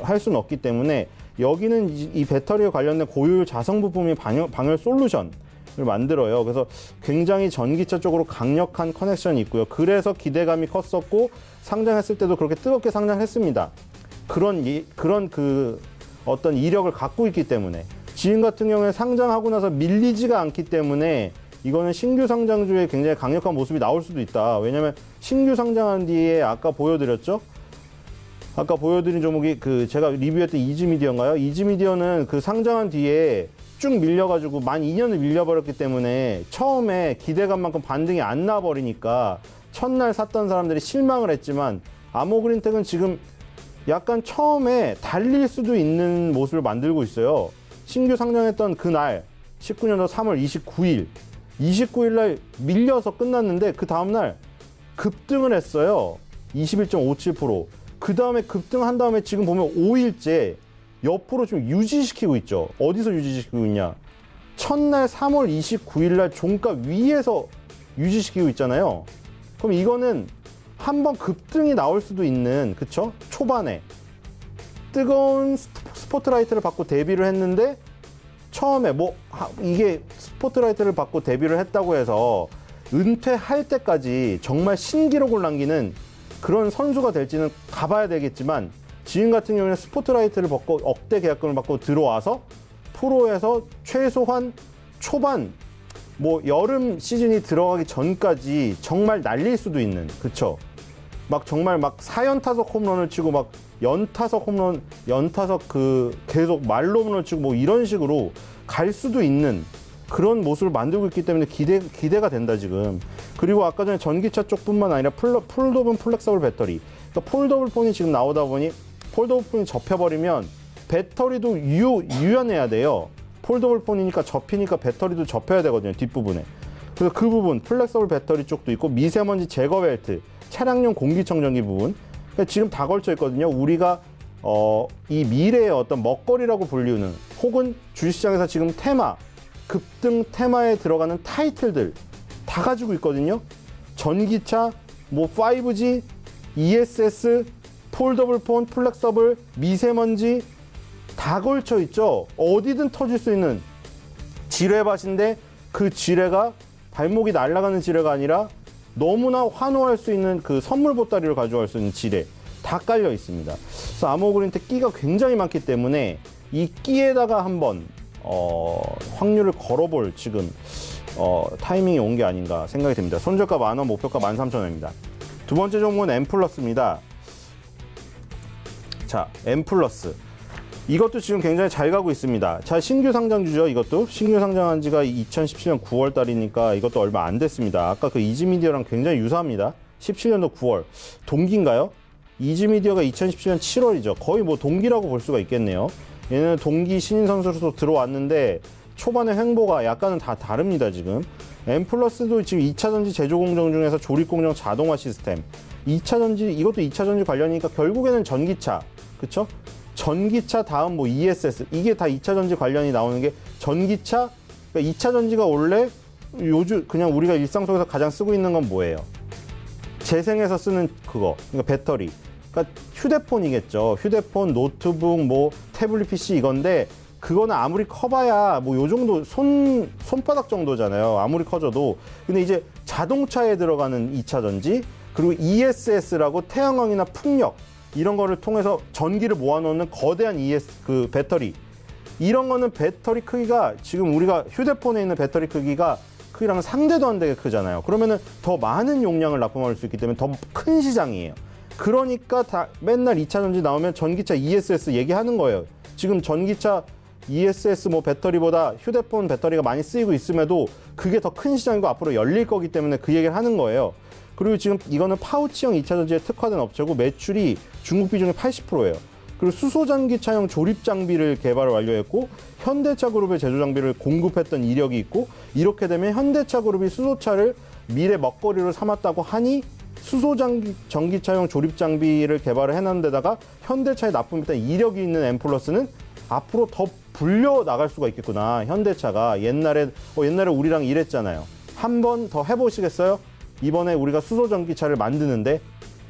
할 수는 없기 때문에 여기는 이 배터리에 관련된 고효율 자성 부품이 방열 솔루션을 만들어요. 그래서 굉장히 전기차 쪽으로 강력한 커넥션이 있고요. 그래서 기대감이 컸었고 상장했을 때도 그렇게 뜨겁게 상장했습니다. 그런 어떤 이력을 갖고 있기 때문에. 지금 같은 경우에 상장하고 나서 밀리지가 않기 때문에 이거는 신규 상장주에 굉장히 강력한 모습이 나올 수도 있다. 왜냐면 신규 상장한 뒤에 아까 보여드렸죠? 아까 보여드린 종목이 제가 리뷰했던 이지미디어인가요? 이지미디어는 그 상장한 뒤에 쭉 밀려가지고 만 2년을 밀려버렸기 때문에 처음에 기대감만큼 반등이 안 나버리니까 첫날 샀던 사람들이 실망을 했지만, 아모그린텍은 지금 약간 처음에 달릴 수도 있는 모습을 만들고 있어요. 신규 상장했던 그날 19년도 3월 29일 날 밀려서 끝났는데 그 다음날 급등을 했어요. 21.57%. 그 다음에 급등한 다음에 지금 보면 5일째 옆으로 좀 유지시키고 있죠. 어디서 유지시키고 있냐? 첫날 3월 29일 날 종가 위에서 유지시키고 있잖아요. 그럼 이거는 한번 급등이 나올 수도 있는, 그쵸? 초반에 뜨거운 스포트라이트를 받고 데뷔를 했는데 처음에 이게 스포트라이트를 받고 데뷔를 했다고 해서 은퇴할 때까지 정말 신기록을 남기는 그런 선수가 될지는 가봐야 되겠지만, 지금 같은 경우에는 스포트라이트를 받고 억대 계약금을 받고 들어와서 프로에서 최소한 초반 여름 시즌이 들어가기 전까지 정말 날릴 수도 있는, 그쵸? 막 정말 막 4연타석 홈런을 치고 막 연타석 홈런, 연타석 계속 말로 홈런을 치고 뭐 이런 식으로 갈 수도 있는 그런 모습을 만들고 있기 때문에 기대가 된다 지금. 그리고 아까 전에 전기차 쪽뿐만 아니라 폴더블 플렉서블 배터리. 그러니까 폴더블 폰이 지금 나오다 보니 폴더블 폰이 접혀버리면 배터리도 유연해야 돼요. 폴더블 폰이니까 접히니까 배터리도 접혀야 되거든요, 뒷부분에. 그래서 그 부분 플렉서블 배터리 쪽도 있고 미세먼지 제거 벨트, 차량용 공기청정기 부분, 그러니까 지금 다 걸쳐 있거든요. 우리가 이 미래의 어떤 먹거리라고 불리우는, 혹은 주식시장에서 지금 테마, 급등 테마에 들어가는 타이틀들 다 가지고 있거든요. 전기차, 뭐 5G, ESS, 폴더블 폰, 플렉서블, 미세먼지 다 걸쳐 있죠. 어디든 터질 수 있는 지뢰밭인데 그 지뢰가 발목이 날아가는 지뢰가 아니라 너무나 환호할 수 있는 그 선물 보따리를 가져갈 수 있는 지뢰 다 깔려 있습니다. 그래서 아모그린텍 끼가 굉장히 많기 때문에 이 끼에다가 한번 확률을 걸어볼 지금 타이밍이 온 게 아닌가 생각이 듭니다. 손절가 10,000원, 목표가 13,000원입니다. 두 번째 종목은 M+입니다. 자, M+. 이것도 지금 굉장히 잘 가고 있습니다. 자, 신규 상장주죠. 이것도 신규 상장한 지가 2017년 9월 달이니까 이것도 얼마 안 됐습니다. 아까 그 이지미디어랑 굉장히 유사합니다. 17년도 9월. 동기인가요? 이지미디어가 2017년 7월이죠. 거의 뭐 동기라고 볼 수가 있겠네요. 얘는 동기 신인 선수로서 들어왔는데 초반의 횡보가 약간은 다 다릅니다, 지금. M+도 지금 2차 전지 제조 공정 중에서 조립 공정 자동화 시스템. 2차 전지, 이것도 2차 전지 관련이니까 결국에는 전기차. 그쵸? 전기차 다음 뭐 ESS. 이게 다 2차 전지 관련이 나오는 게 전기차. 그러니까 2차 전지가 원래 요즘 그냥 우리가 일상 속에서 가장 쓰고 있는 건 뭐예요? 재생해서 쓰는 그거. 그러니까 배터리. 그러니까 휴대폰이겠죠. 휴대폰, 노트북, 뭐 태블릿 PC 이건데 그거는 아무리 커봐야 뭐 요 정도 손바닥 정도잖아요. 아무리 커져도. 근데 이제 자동차에 들어가는 2차 전지, 그리고 ESS라고 태양광이나 풍력 이런 거를 통해서 전기를 모아놓는 거대한 그 배터리. 이런 거는 배터리 크기가 지금 우리가 휴대폰에 있는 배터리 크기랑은 상대도 안 되게 크잖아요. 그러면은 더 많은 용량을 납품할 수 있기 때문에 더 큰 시장이에요. 그러니까 다 맨날 2차 전지 나오면 전기차 ESS 얘기하는 거예요. 지금 전기차 ESS 뭐 배터리보다 휴대폰 배터리가 많이 쓰이고 있음에도 그게 더 큰 시장이고 앞으로 열릴 거기 때문에 그 얘기를 하는 거예요. 그리고 지금 이거는 파우치형 2차 전지에 특화된 업체고 매출이 중국 비중이 80%예요. 그리고 수소전기차용 조립 장비를 개발을 완료했고 현대차 그룹의 제조 장비를 공급했던 이력이 있고, 이렇게 되면 현대차 그룹이 수소차를 미래 먹거리로 삼았다고 하니 수소전기차용 조립 장비를 개발을 해놓은 데다가 현대차에 납품했던 이력이 있는 M+는 앞으로 더 불려 나갈 수가 있겠구나. 현대차가 옛날에 우리랑 일했잖아요. 한 번 더 해보시겠어요? 이번에 우리가 수소전기차를 만드는데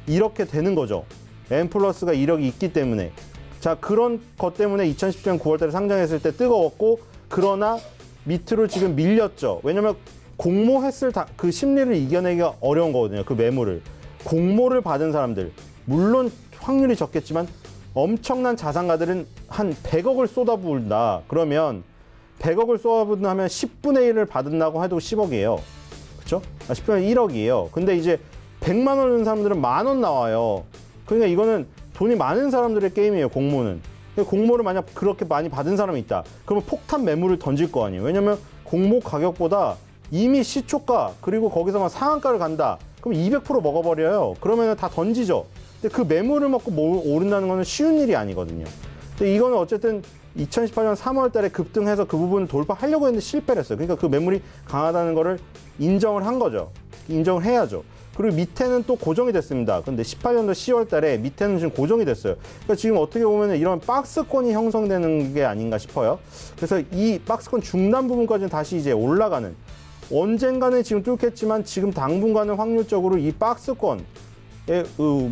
이렇게 되는 거죠. M+가 이력이 있기 때문에. 자, 그런 것 때문에 2017년 9월 달에 상장했을 때 뜨거웠고, 그러나 밑으로 지금 밀렸죠. 왜냐면 공모했을 그 심리를 이겨내기가 어려운 거거든요. 그 매물을. 공모를 받은 사람들, 물론 확률이 적겠지만 엄청난 자산가들은 한 100억을 쏟아부은다. 그러면 100억을 쏟아부은다 하면 10분의 1을 받는다고 해도 10억이에요. 그렇죠? 10분의 1억이에요. 근데 이제 100만 원 넣는 사람들은 10,000원 나와요. 그러니까 이거는 돈이 많은 사람들의 게임이에요, 공모는. 공모를 만약 그렇게 많이 받은 사람이 있다. 그러면 폭탄 매물을 던질 거 아니에요. 왜냐면 공모 가격보다 이미 시초가, 그리고 거기서만 상한가를 간다. 그럼 200% 먹어버려요. 그러면 다 던지죠. 근데 그 매물을 먹고 오른다는 거는 쉬운 일이 아니거든요. 근데 이거는 어쨌든 2018년 3월 달에 급등해서 그 부분을 돌파하려고 했는데 실패를 했어요. 그러니까 그 매물이 강하다는 거를 인정을 한 거죠. 인정을 해야죠. 그리고 밑에는 또 고정이 됐습니다. 근데 18년도 10월 달에 밑에는 지금 고정이 됐어요. 그러니까 지금 어떻게 보면 이런 박스권이 형성되는 게 아닌가 싶어요. 그래서 이 박스권 중단 부분까지는 다시 이제 올라가는, 언젠가는 지금 뚫겠지만 지금 당분간은 확률적으로 이 박스권의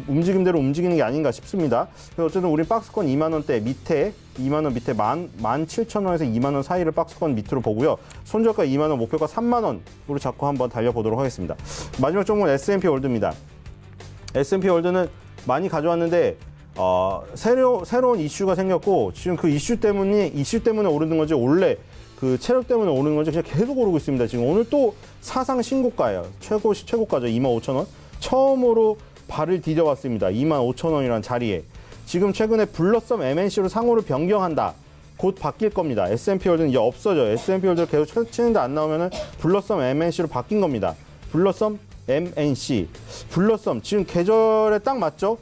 움직임대로 움직이는 게 아닌가 싶습니다. 그래서 어쨌든 우리 박스권 2만 원대 밑에, 2만 원 밑에 17,000원에서 2만 원 사이를 박스권 밑으로 보고요. 손절가 2만 원, 목표가 3만 원으로 잡고 한번 달려보도록 하겠습니다. 마지막 종목은 S&P 월드입니다. S&P 월드는 많이 가져왔는데 새로운 이슈가 생겼고, 지금 그 이슈 때문에 오르는 건지 원래 그 체력 때문에 오르는 건지 그냥 계속 오르고 있습니다. 지금 오늘 또 사상 신고가예요. 최고가죠. 25,000원. 처음으로 발을 디뎌왔습니다. 25,000원이라는 자리에. 지금 최근에 블러썸 MNC로 상호를 변경한다. 곧 바뀔 겁니다. S&P 월드는 이제 없어져요. S&P 월드를 계속 치는데 안 나오면은 블러썸 MNC로 바뀐 겁니다. 블러썸 MNC. 블러썸 지금 계절에 딱 맞죠?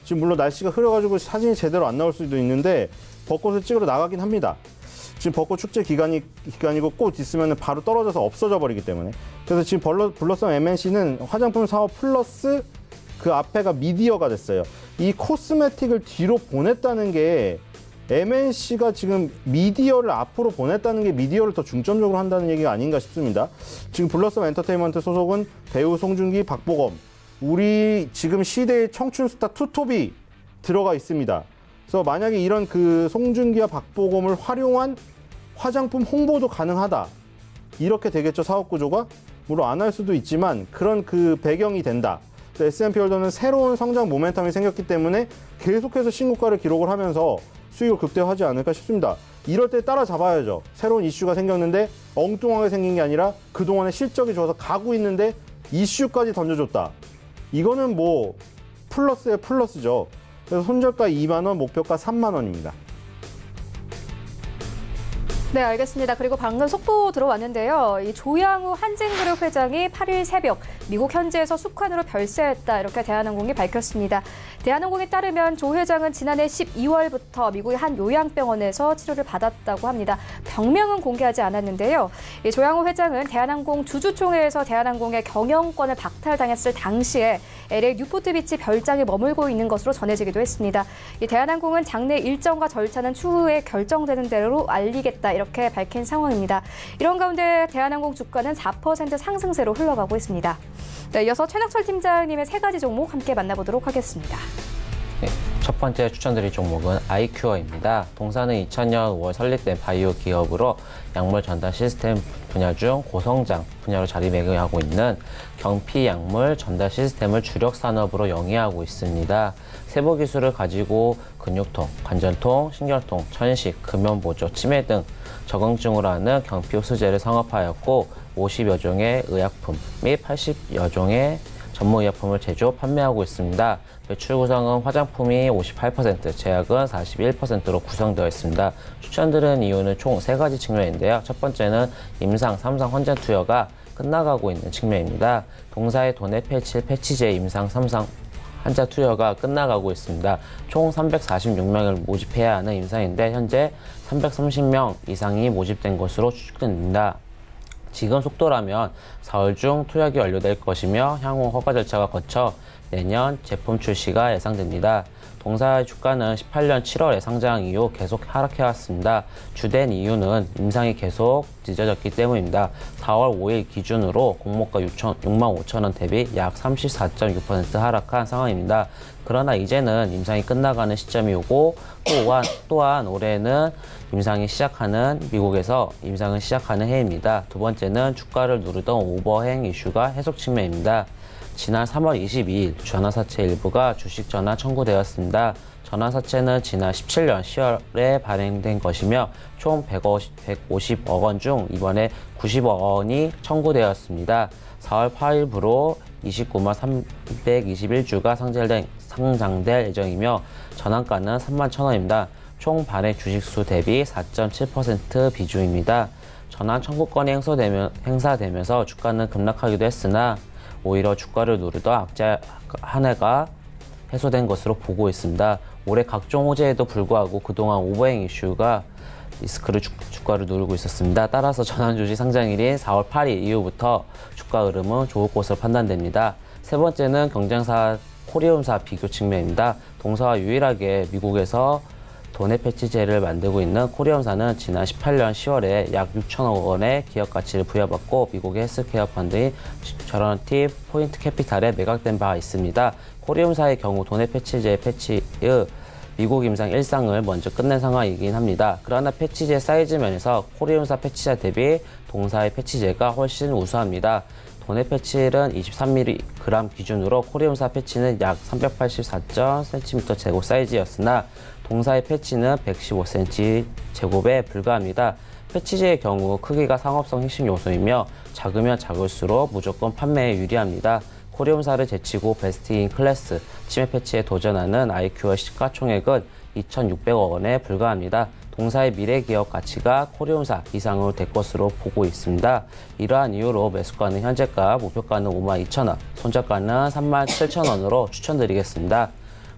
지금 물론 날씨가 흐려가지고 사진이 제대로 안 나올 수도 있는데 벚꽃을 찍으러 나가긴 합니다. 지금 벚꽃 축제 기간이고 꽃 있으면 바로 떨어져서 없어져 버리기 때문에. 그래서 지금 블러썸 MNC는 화장품 사업 플러스 그 앞에가 미디어가 됐어요. 이 코스메틱을 뒤로 보냈다는 게 MNC가 지금 미디어를 앞으로 보냈다는 게 미디어를 더 중점적으로 한다는 얘기가 아닌가 싶습니다. 지금 블러썸 엔터테인먼트 소속은 배우 송중기, 박보검, 우리 지금 시대의 청춘 스타 투톱이 들어가 있습니다. 그래서 만약에 이런 그 송중기와 박보검을 활용한 화장품 홍보도 가능하다. 이렇게 되겠죠, 사업 구조가? 물론 안 할 수도 있지만 그런 그 배경이 된다. S&P 월드는 새로운 성장 모멘텀이 생겼기 때문에 계속해서 신고가를 기록을 하면서 수익을 극대화하지 않을까 싶습니다. 이럴 때 따라잡아야죠. 새로운 이슈가 생겼는데 엉뚱하게 생긴 게 아니라 그동안에 실적이 좋아서 가고 있는데 이슈까지 던져줬다. 이거는 뭐 플러스의 플러스죠. 그래서 손절가 2만 원, 목표가 3만 원입니다. 네, 알겠습니다. 그리고 방금 속보 들어왔는데요. 이 조양우 한진그룹 회장이 8일 새벽 미국 현지에서 숙환으로 별세했다. 이렇게 대한항공이 밝혔습니다. 대한항공에 따르면 조 회장은 지난해 12월부터 미국의 한 요양병원에서 치료를 받았다고 합니다. 병명은 공개하지 않았는데요. 이 조양우 회장은 대한항공 주주총회에서 대한항공의 경영권을 박탈당했을 당시에 LA 뉴포트 비치 별장에 머물고 있는 것으로 전해지기도 했습니다. 이 대한항공은 장내 일정과 절차는 추후에 결정되는 대로 알리겠다. 이렇게 밝힌 상황입니다. 이런 가운데 대한항공 주가는 4% 상승세로 흘러가고 있습니다. 네, 이어서 최낙철 팀장님의 세 가지 종목 함께 만나보도록 하겠습니다. 네, 첫 번째 추천드릴 종목은 아이큐어입니다. 동사는 2000년 5월 설립된 바이오 기업으로 약물 전달 시스템 분야 중 고성장 분야로 자리매김하고 있는 경피 약물 전달 시스템을 주력 산업으로 영위하고 있습니다. 세부 기술을 가지고 근육통, 관절통, 신경통, 천식, 금연보조, 치매 등 적응증으로 하는 경피 흡수제를 상업화하였고 50여 종의 의약품 및 80여 종의 전문 의약품을 제조, 판매하고 있습니다. 매출 구성은 화장품이 58%, 제약은 41%로 구성되어 있습니다. 추천드리는 이유는 총 3가지 측면인데요. 첫 번째는 임상 3상 환자 투여가 끝나가고 있는 측면입니다. 동사의 도네페칠 패치제 임상 3상 환자 투여가 끝나가고 있습니다. 총 346명을 모집해야 하는 임상인데 현재 330명 이상이 모집된 것으로 추측됩니다. 지금 속도라면 4월 중 투약이 완료될 것이며 향후 허가 절차가 거쳐 내년 제품 출시가 예상됩니다. 동사의 주가는 18년 7월에 상장 이후 계속 하락해왔습니다. 주된 이유는 임상이 계속 늦어졌기 때문입니다. 4월 5일 기준으로 공모가 65,000원 대비 약 34.6% 하락한 상황입니다. 그러나 이제는 임상이 끝나가는 시점이 오고 또한 올해는 미국에서 임상을 시작하는 해입니다. 두 번째는 주가를 누르던 오버행 이슈가 해소 측면입니다. 지난 3월 22일 전환사채 일부가 주식 전환 청구되었습니다. 전환사채는 지난 17년 10월에 발행된 것이며 총 150억 원 중 이번에 90억 원이 청구되었습니다. 4월 8일부로 29만 321주가 상장될 예정이며 전환가는 31,000원입니다. 총 발행 주식수 대비 4.7% 비중입니다. 전환 청구권이 행사되면서 주가는 급락하기도 했으나 오히려 주가를 누르던 악재 한 해가 해소된 것으로 보고 있습니다. 올해 각종 호재에도 불구하고 그동안 오버행 이슈가 리스크를 주가를 누르고 있었습니다. 따라서 전환주식 상장일인 4월 8일 이후부터 주가 흐름은 좋을 것으로 판단됩니다. 세 번째는 경쟁사 코리움사 비교 측면입니다. 동사와 유일하게 미국에서 도네 패치제를 만들고 있는 코리움사는 지난 18년 10월에 약 6천억 원의 기업 가치를 부여받고 미국의 헬스케어 펀드인 저런티 포인트 캐피탈에 매각된 바 있습니다. 코리움사의 경우 도네 패치제 패치의 미국 임상 1상을 먼저 끝낸 상황이긴 합니다. 그러나 패치제 사이즈 면에서 코리움사 패치제 대비 동사의 패치제가 훨씬 우수합니다. 도네 패치는 23mg 기준으로 코리움사 패치는 약 384cm 제곱 사이즈였으나 동사의 패치는 115cm 제곱에 불과합니다. 패치제의 경우 크기가 상업성 핵심 요소이며 작으면 작을수록 무조건 판매에 유리합니다. 코리움사를 제치고 베스트 인 클래스 치매 패치에 도전하는 아이큐어 시가총액은 2,600억 원에 불과합니다. 동사의 미래 기업 가치가 코리움사 이상으로 될 것으로 보고 있습니다. 이러한 이유로 매수가는 현재가, 목표가는 52,000원, 손절가는 37,000원으로 추천드리겠습니다.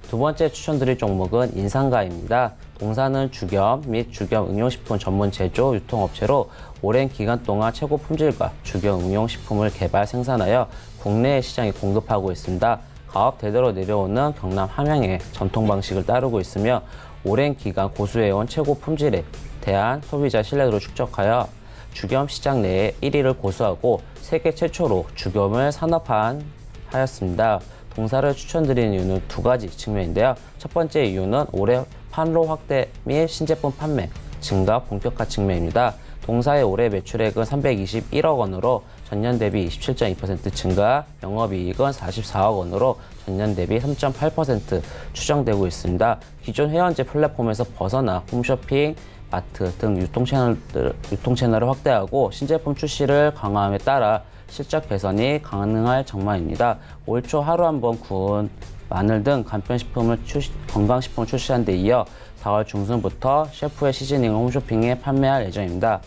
두 번째 추천드릴 종목은 인상가입니다. 동사는 주겸 및 주겸 응용식품 전문 제조 유통업체로 오랜 기간 동안 최고 품질과 주겸 응용식품을 개발 생산하여 국내 시장에 공급하고 있습니다. 가업 대대로 내려오는 경남 함양의 전통 방식을 따르고 있으며 오랜 기간 고수해온 최고 품질에 대한 소비자 신뢰도를 축적하여 주겸 시장 내에 1위를 고수하고 세계 최초로 주겸을 산업화하였습니다. 동사를 추천드리는 이유는 두 가지 측면인데요. 첫 번째 이유는 올해 판로 확대 및 신제품 판매 증가 본격화 측면입니다. 동사의 올해 매출액은 321억 원으로 전년 대비 27.2% 증가, 영업이익은 44억 원으로 전년 대비 3.8% 추정되고 있습니다. 기존 회원제 플랫폼에서 벗어나 홈쇼핑, 마트 등 유통 채널을 확대하고 신제품 출시를 강화함에 따라 실적 개선이 가능할 전망입니다. 올 초 하루 한 번 구운 마늘 등 건강식품을 출시한 데 이어 4월 중순부터 셰프의 시즈닝을 홈쇼핑에 판매할 예정입니다.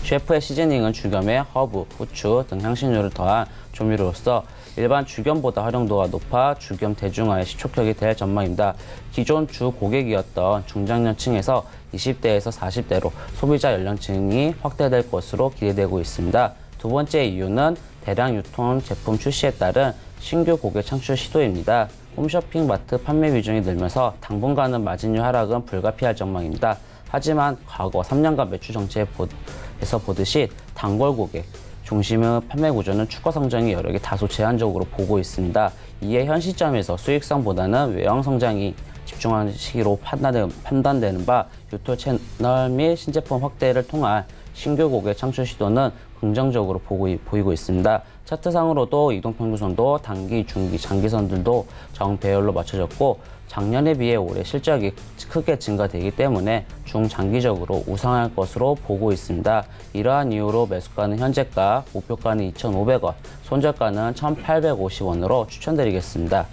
셰프의 시즈닝은 주겸에 허브, 후추 등 향신료를 더한 조미료로서 일반 주겸보다 활용도가 높아 주겸 대중화의 시초격이 될 전망입니다. 기존 주 고객이었던 중장년층에서 20대에서 40대로 소비자 연령층이 확대될 것으로 기대되고 있습니다. 두 번째 이유는 대량 유통 제품 출시에 따른 신규 고객 창출 시도입니다. 홈쇼핑 마트 판매 비중이 늘면서 당분간은 마진율 하락은 불가피할 전망입니다. 하지만 과거 3년간 매출 정책에서 보듯이 단골 고객 중심의 판매 구조는 추가 성장이 여력이 다소 제한적으로 보고 있습니다. 이에 현 시점에서 수익성보다는 외형 성장이 집중하는 시기로 판단되는 바 유통 채널 및 신제품 확대를 통한 신규 고객 창출 시도는 긍정적으로 보이고 있습니다. 차트상으로도 이동평균선도 단기, 중기, 장기선들도 정배열로 맞춰졌고 작년에 비해 올해 실적이 크게 증가되기 때문에 중장기적으로 우상할 것으로 보고 있습니다. 이러한 이유로 매수가는 현재가, 목표가는 2,500원, 손절가는 1,850원으로 추천드리겠습니다.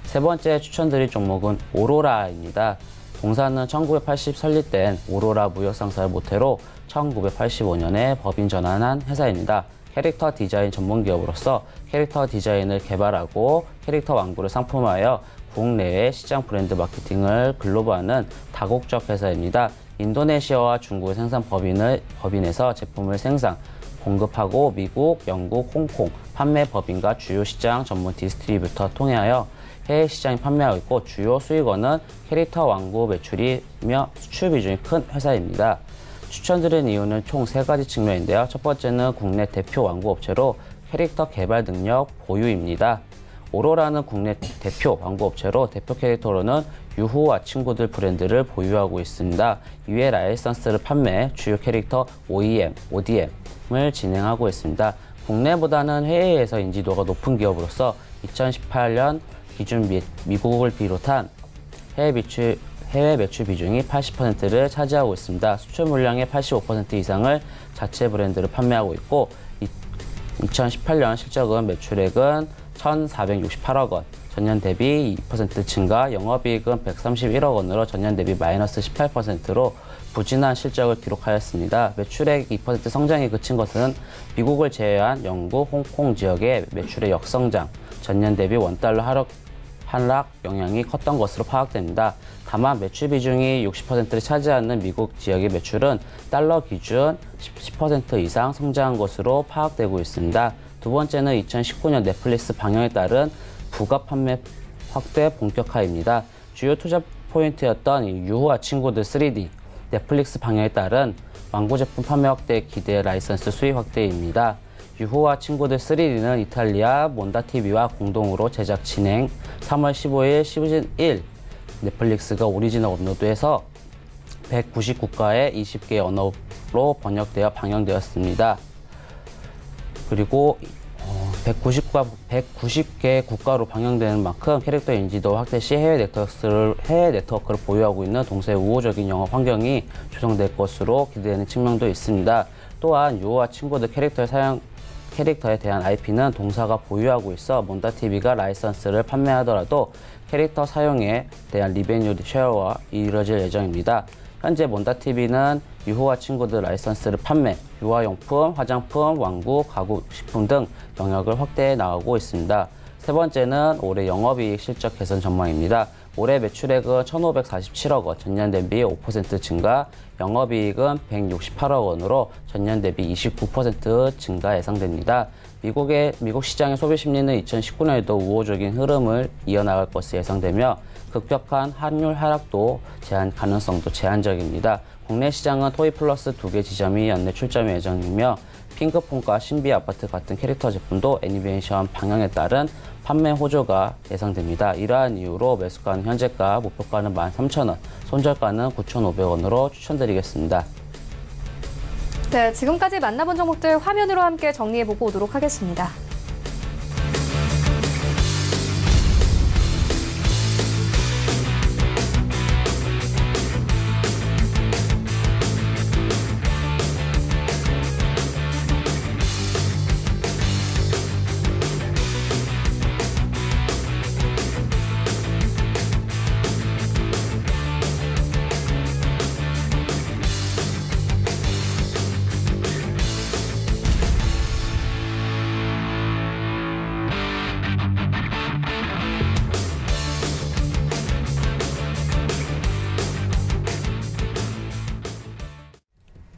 세 번째 추천드릴 종목은 오로라입니다. 동사는 1980 설립된 오로라 무역상사의 모태로 1985년에 법인 전환한 회사입니다. 캐릭터 디자인 전문 기업으로서 캐릭터 디자인을 개발하고 캐릭터 완구를 상품화하여 국내외 시장 브랜드 마케팅을 글로벌화하는 다국적 회사입니다. 인도네시아와 중국의 생산 법인에서 제품을 생산, 공급하고 미국, 영국, 홍콩 판매 법인과 주요 시장 전문 디스트리뷰터 통해하여 해외 시장에 판매하고 있고 주요 수익원은 캐릭터 완구 매출이며 수출 비중이 큰 회사입니다. 추천드린 이유는 총 3가지 측면인데요. 첫 번째는 국내 대표 완구 업체로 캐릭터 개발 능력 보유입니다. 오로라는 국내 대표 완구 업체로 대표 캐릭터로는 유후와 친구들 브랜드를 보유하고 있습니다. 이외 라이선스를 판매, 주요 캐릭터 OEM, ODM을 진행하고 있습니다. 국내보다는 해외에서 인지도가 높은 기업으로서 2018년 기준 미국을 비롯한 해외 매출 비중이 80%를 차지하고 있습니다. 수출 물량의 85% 이상을 자체 브랜드를 판매하고 있고 2018년 실적은 매출액은 1,468억 원, 전년 대비 2% 증가, 영업이익은 131억 원으로 전년 대비 마이너스 18%로 부진한 실적을 기록하였습니다. 매출액 2% 성장이 그친 것은 미국을 제외한 영국, 홍콩 지역의 매출의 역성장, 전년 대비 원달러 하락 영향이 컸던 것으로 파악됩니다. 다만 매출 비중이 60%를 차지하는 미국 지역의 매출은 달러 기준 10% 이상 성장한 것으로 파악되고 있습니다. 두 번째는 2019년 넷플릭스 방영에 따른 부가 판매 확대 본격화입니다. 주요 투자 포인트였던 유후와 친구들 3D, 넷플릭스 방영에 따른 완구 제품 판매 확대 기대 라이선스 수익 확대입니다. 유후와 친구들 3D는 이탈리아 몬다TV와 공동으로 제작 진행, 3월 15일 시즌 1 넷플릭스가 오리지널 업로드해서 190국가의 20개 언어로 번역되어 방영되었습니다. 그리고 190개 국가로 방영되는 만큼 캐릭터 인지도 확대 시 해외 네트워크를 보유하고 있는 동사의 우호적인 영업 환경이 조성될 것으로 기대되는 측면도 있습니다. 또한 유호와 친구들 캐릭터에 대한 IP는 동사가 보유하고 있어 몬다TV가 라이선스를 판매하더라도 캐릭터 사용에 대한 리베뉴 쉐어와 이루어질 예정입니다. 현재 몬다TV는 유호와 친구들 라이선스를 판매, 유아용품, 화장품, 왕구, 가구식품 등 영역을 확대해 나가고 있습니다. 세 번째는 올해 영업이익 실적 개선 전망입니다. 올해 매출액은 1,547억 원, 전년 대비 5% 증가, 영업이익은 168억 원으로 전년 대비 29% 증가 예상됩니다. 미국 시장의 소비 심리는 2019년에도 우호적인 흐름을 이어나갈 것으로 예상되며 급격한 환율 하락도 가능성도 제한적입니다. 국내 시장은 토이플러스 2개 지점이 연내 출점 예정이며 핑크폰과 신비 아파트 같은 캐릭터 제품도 애니메이션 방영에 따른 판매 호조가 예상됩니다. 이러한 이유로 매수가는 현재가, 목표가는 13,000원, 손절가는 9,500원으로 추천드리겠습니다. 네, 지금까지 만나본 종목들 화면으로 함께 정리해보고 오도록 하겠습니다.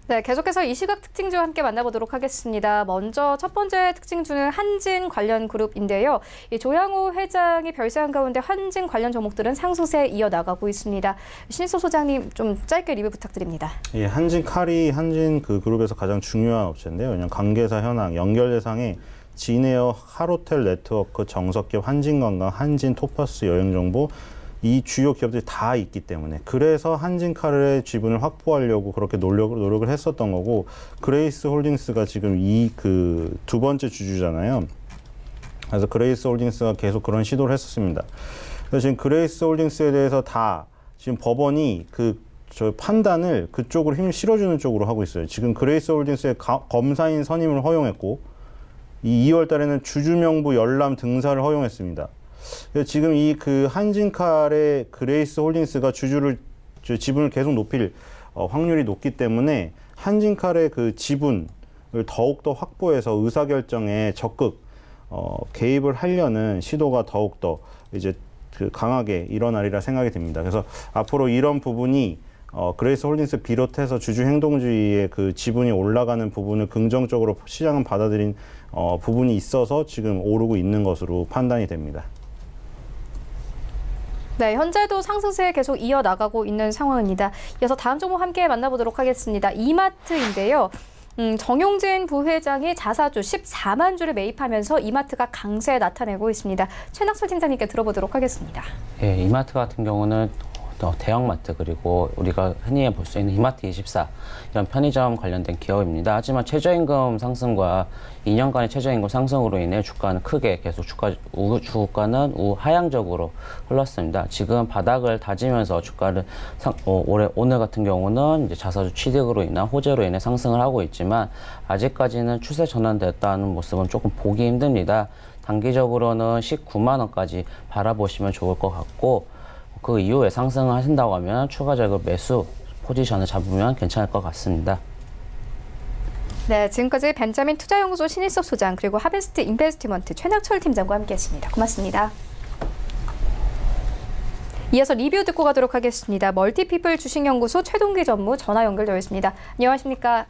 네, 계속해서 이 시각 특징주 함께 만나보도록 하겠습니다. 먼저 첫 번째 특징주는 한진 관련 그룹인데요. 이 조양호 회장이 별세한 가운데 한진 관련 종목들은 상승세 이어나가고 있습니다. 신일섭 소장님 좀 짧게 리뷰 부탁드립니다. 예, 한진칼이 한진 그 그룹에서 가장 중요한 업체인데요. 그냥 관계사 현황, 연결 대상에 진에어, 하로텔 네트워크, 정석기업, 한진관광, 한진 토퍼스 여행정보, 이 주요 기업들이 다 있기 때문에, 그래서 한진칼의 지분을 확보하려고 그렇게 노력을 했었던 거고, 그레이스 홀딩스가 지금 그 두 번째 주주잖아요. 그래서 그레이스 홀딩스가 계속 그런 시도를 했었습니다. 그래서 지금 그레이스 홀딩스에 대해서 다 지금 법원이 저 판단을 그쪽으로 힘을 실어주는 쪽으로 하고 있어요. 지금 그레이스 홀딩스의 검사인 선임을 허용했고, 이 2월 달에는 주주명부 열람 등사를 허용했습니다. 지금 이 한진칼의 그레이스 홀딩스가 지분을 계속 높일 확률이 높기 때문에 한진칼의 그 지분을 더욱더 확보해서 의사결정에 적극 개입을 하려는 시도가 더욱더 이제 강하게 일어나리라 생각이 됩니다. 그래서 앞으로 이런 부분이 그레이스 홀딩스 비롯해서 주주 행동주의의 그 지분이 올라가는 부분을 긍정적으로 시장은 받아들인 부분이 있어서 지금 오르고 있는 것으로 판단이 됩니다. 네, 현재도 상승세 계속 이어나가고 있는 상황입니다. 이어서 다음 종목 함께 만나보도록 하겠습니다. 이마트인데요. 정용진 부회장이 자사주 14만 주를 매입하면서 이마트가 강세 나타내고 있습니다. 최낙철 팀장님께 들어보도록 하겠습니다. 예, 이마트 같은 경우는 대형마트, 그리고 우리가 흔히 볼 수 있는 이마트24 이런 편의점 관련된 기업입니다. 하지만 최저임금 상승과 2년간의 최저임금 상승으로 인해 주가는 크게 계속 주가는 우하향적으로 흘렀습니다. 지금 바닥을 다지면서 주가를 오늘 같은 경우는 이제 자사주 취득으로 인한 호재로 인해 상승을 하고 있지만 아직까지는 추세 전환됐다는 모습은 조금 보기 힘듭니다. 단기적으로는 19만 원까지 바라보시면 좋을 것 같고, 그 이후에 상승을 하신다고 하면 추가적으로 매수 포지션을 잡으면 괜찮을 것 같습니다. 네, 지금까지 벤자민 투자연구소 신일섭 소장, 그리고 하베스트 인베스트먼트 최낙철 팀장과 함께했습니다. 고맙습니다. 이어서 리뷰 듣고 가도록 하겠습니다. 멀티피플 주식연구소 최동기 전무 전화 연결되어 있습니다. 안녕하십니까?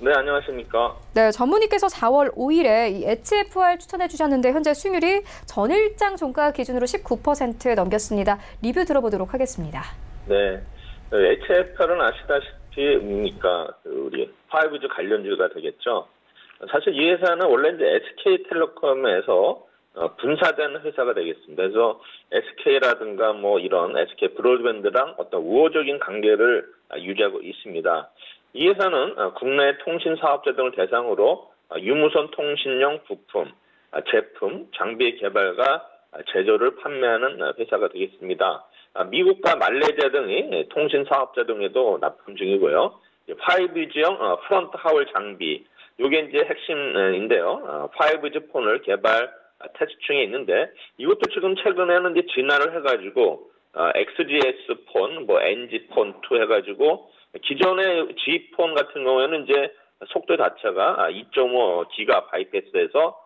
네, 안녕하십니까? 네, 전무님께서 4월 5일에 이 HFR 추천해 주셨는데 현재 수익률이 전일장 종가 기준으로 19% 넘겼습니다. 리뷰 들어보도록 하겠습니다. 네, HFR은 아시다시피 우리 5G 관련주가 되겠죠. 사실 이 회사는 원래 이제 SK텔레콤에서 분사된 회사가 되겠습니다. 그래서 SK라든가 뭐 이런 SK 브로드밴드랑 어떤 우호적인 관계를 유지하고 있습니다. 이 회사는 국내 통신 사업자 등을 대상으로 유무선 통신용 부품, 제품, 장비 개발과 제조를 판매하는 회사가 되겠습니다. 미국과 말레이시아 등의 통신 사업자 등에도 납품 중이고요. 5G형 프론트 하울 장비, 이게 이제 핵심인데요. 5G 폰을 개발 테스트 중에 있는데 이것도 지금 최근에는 이제 진화를 해가지고 XGS 폰, 뭐 NG 폰 2 해가지고 기존의 G 폰 같은 경우에는 이제 속도 자체가 2.5 기가바이트에서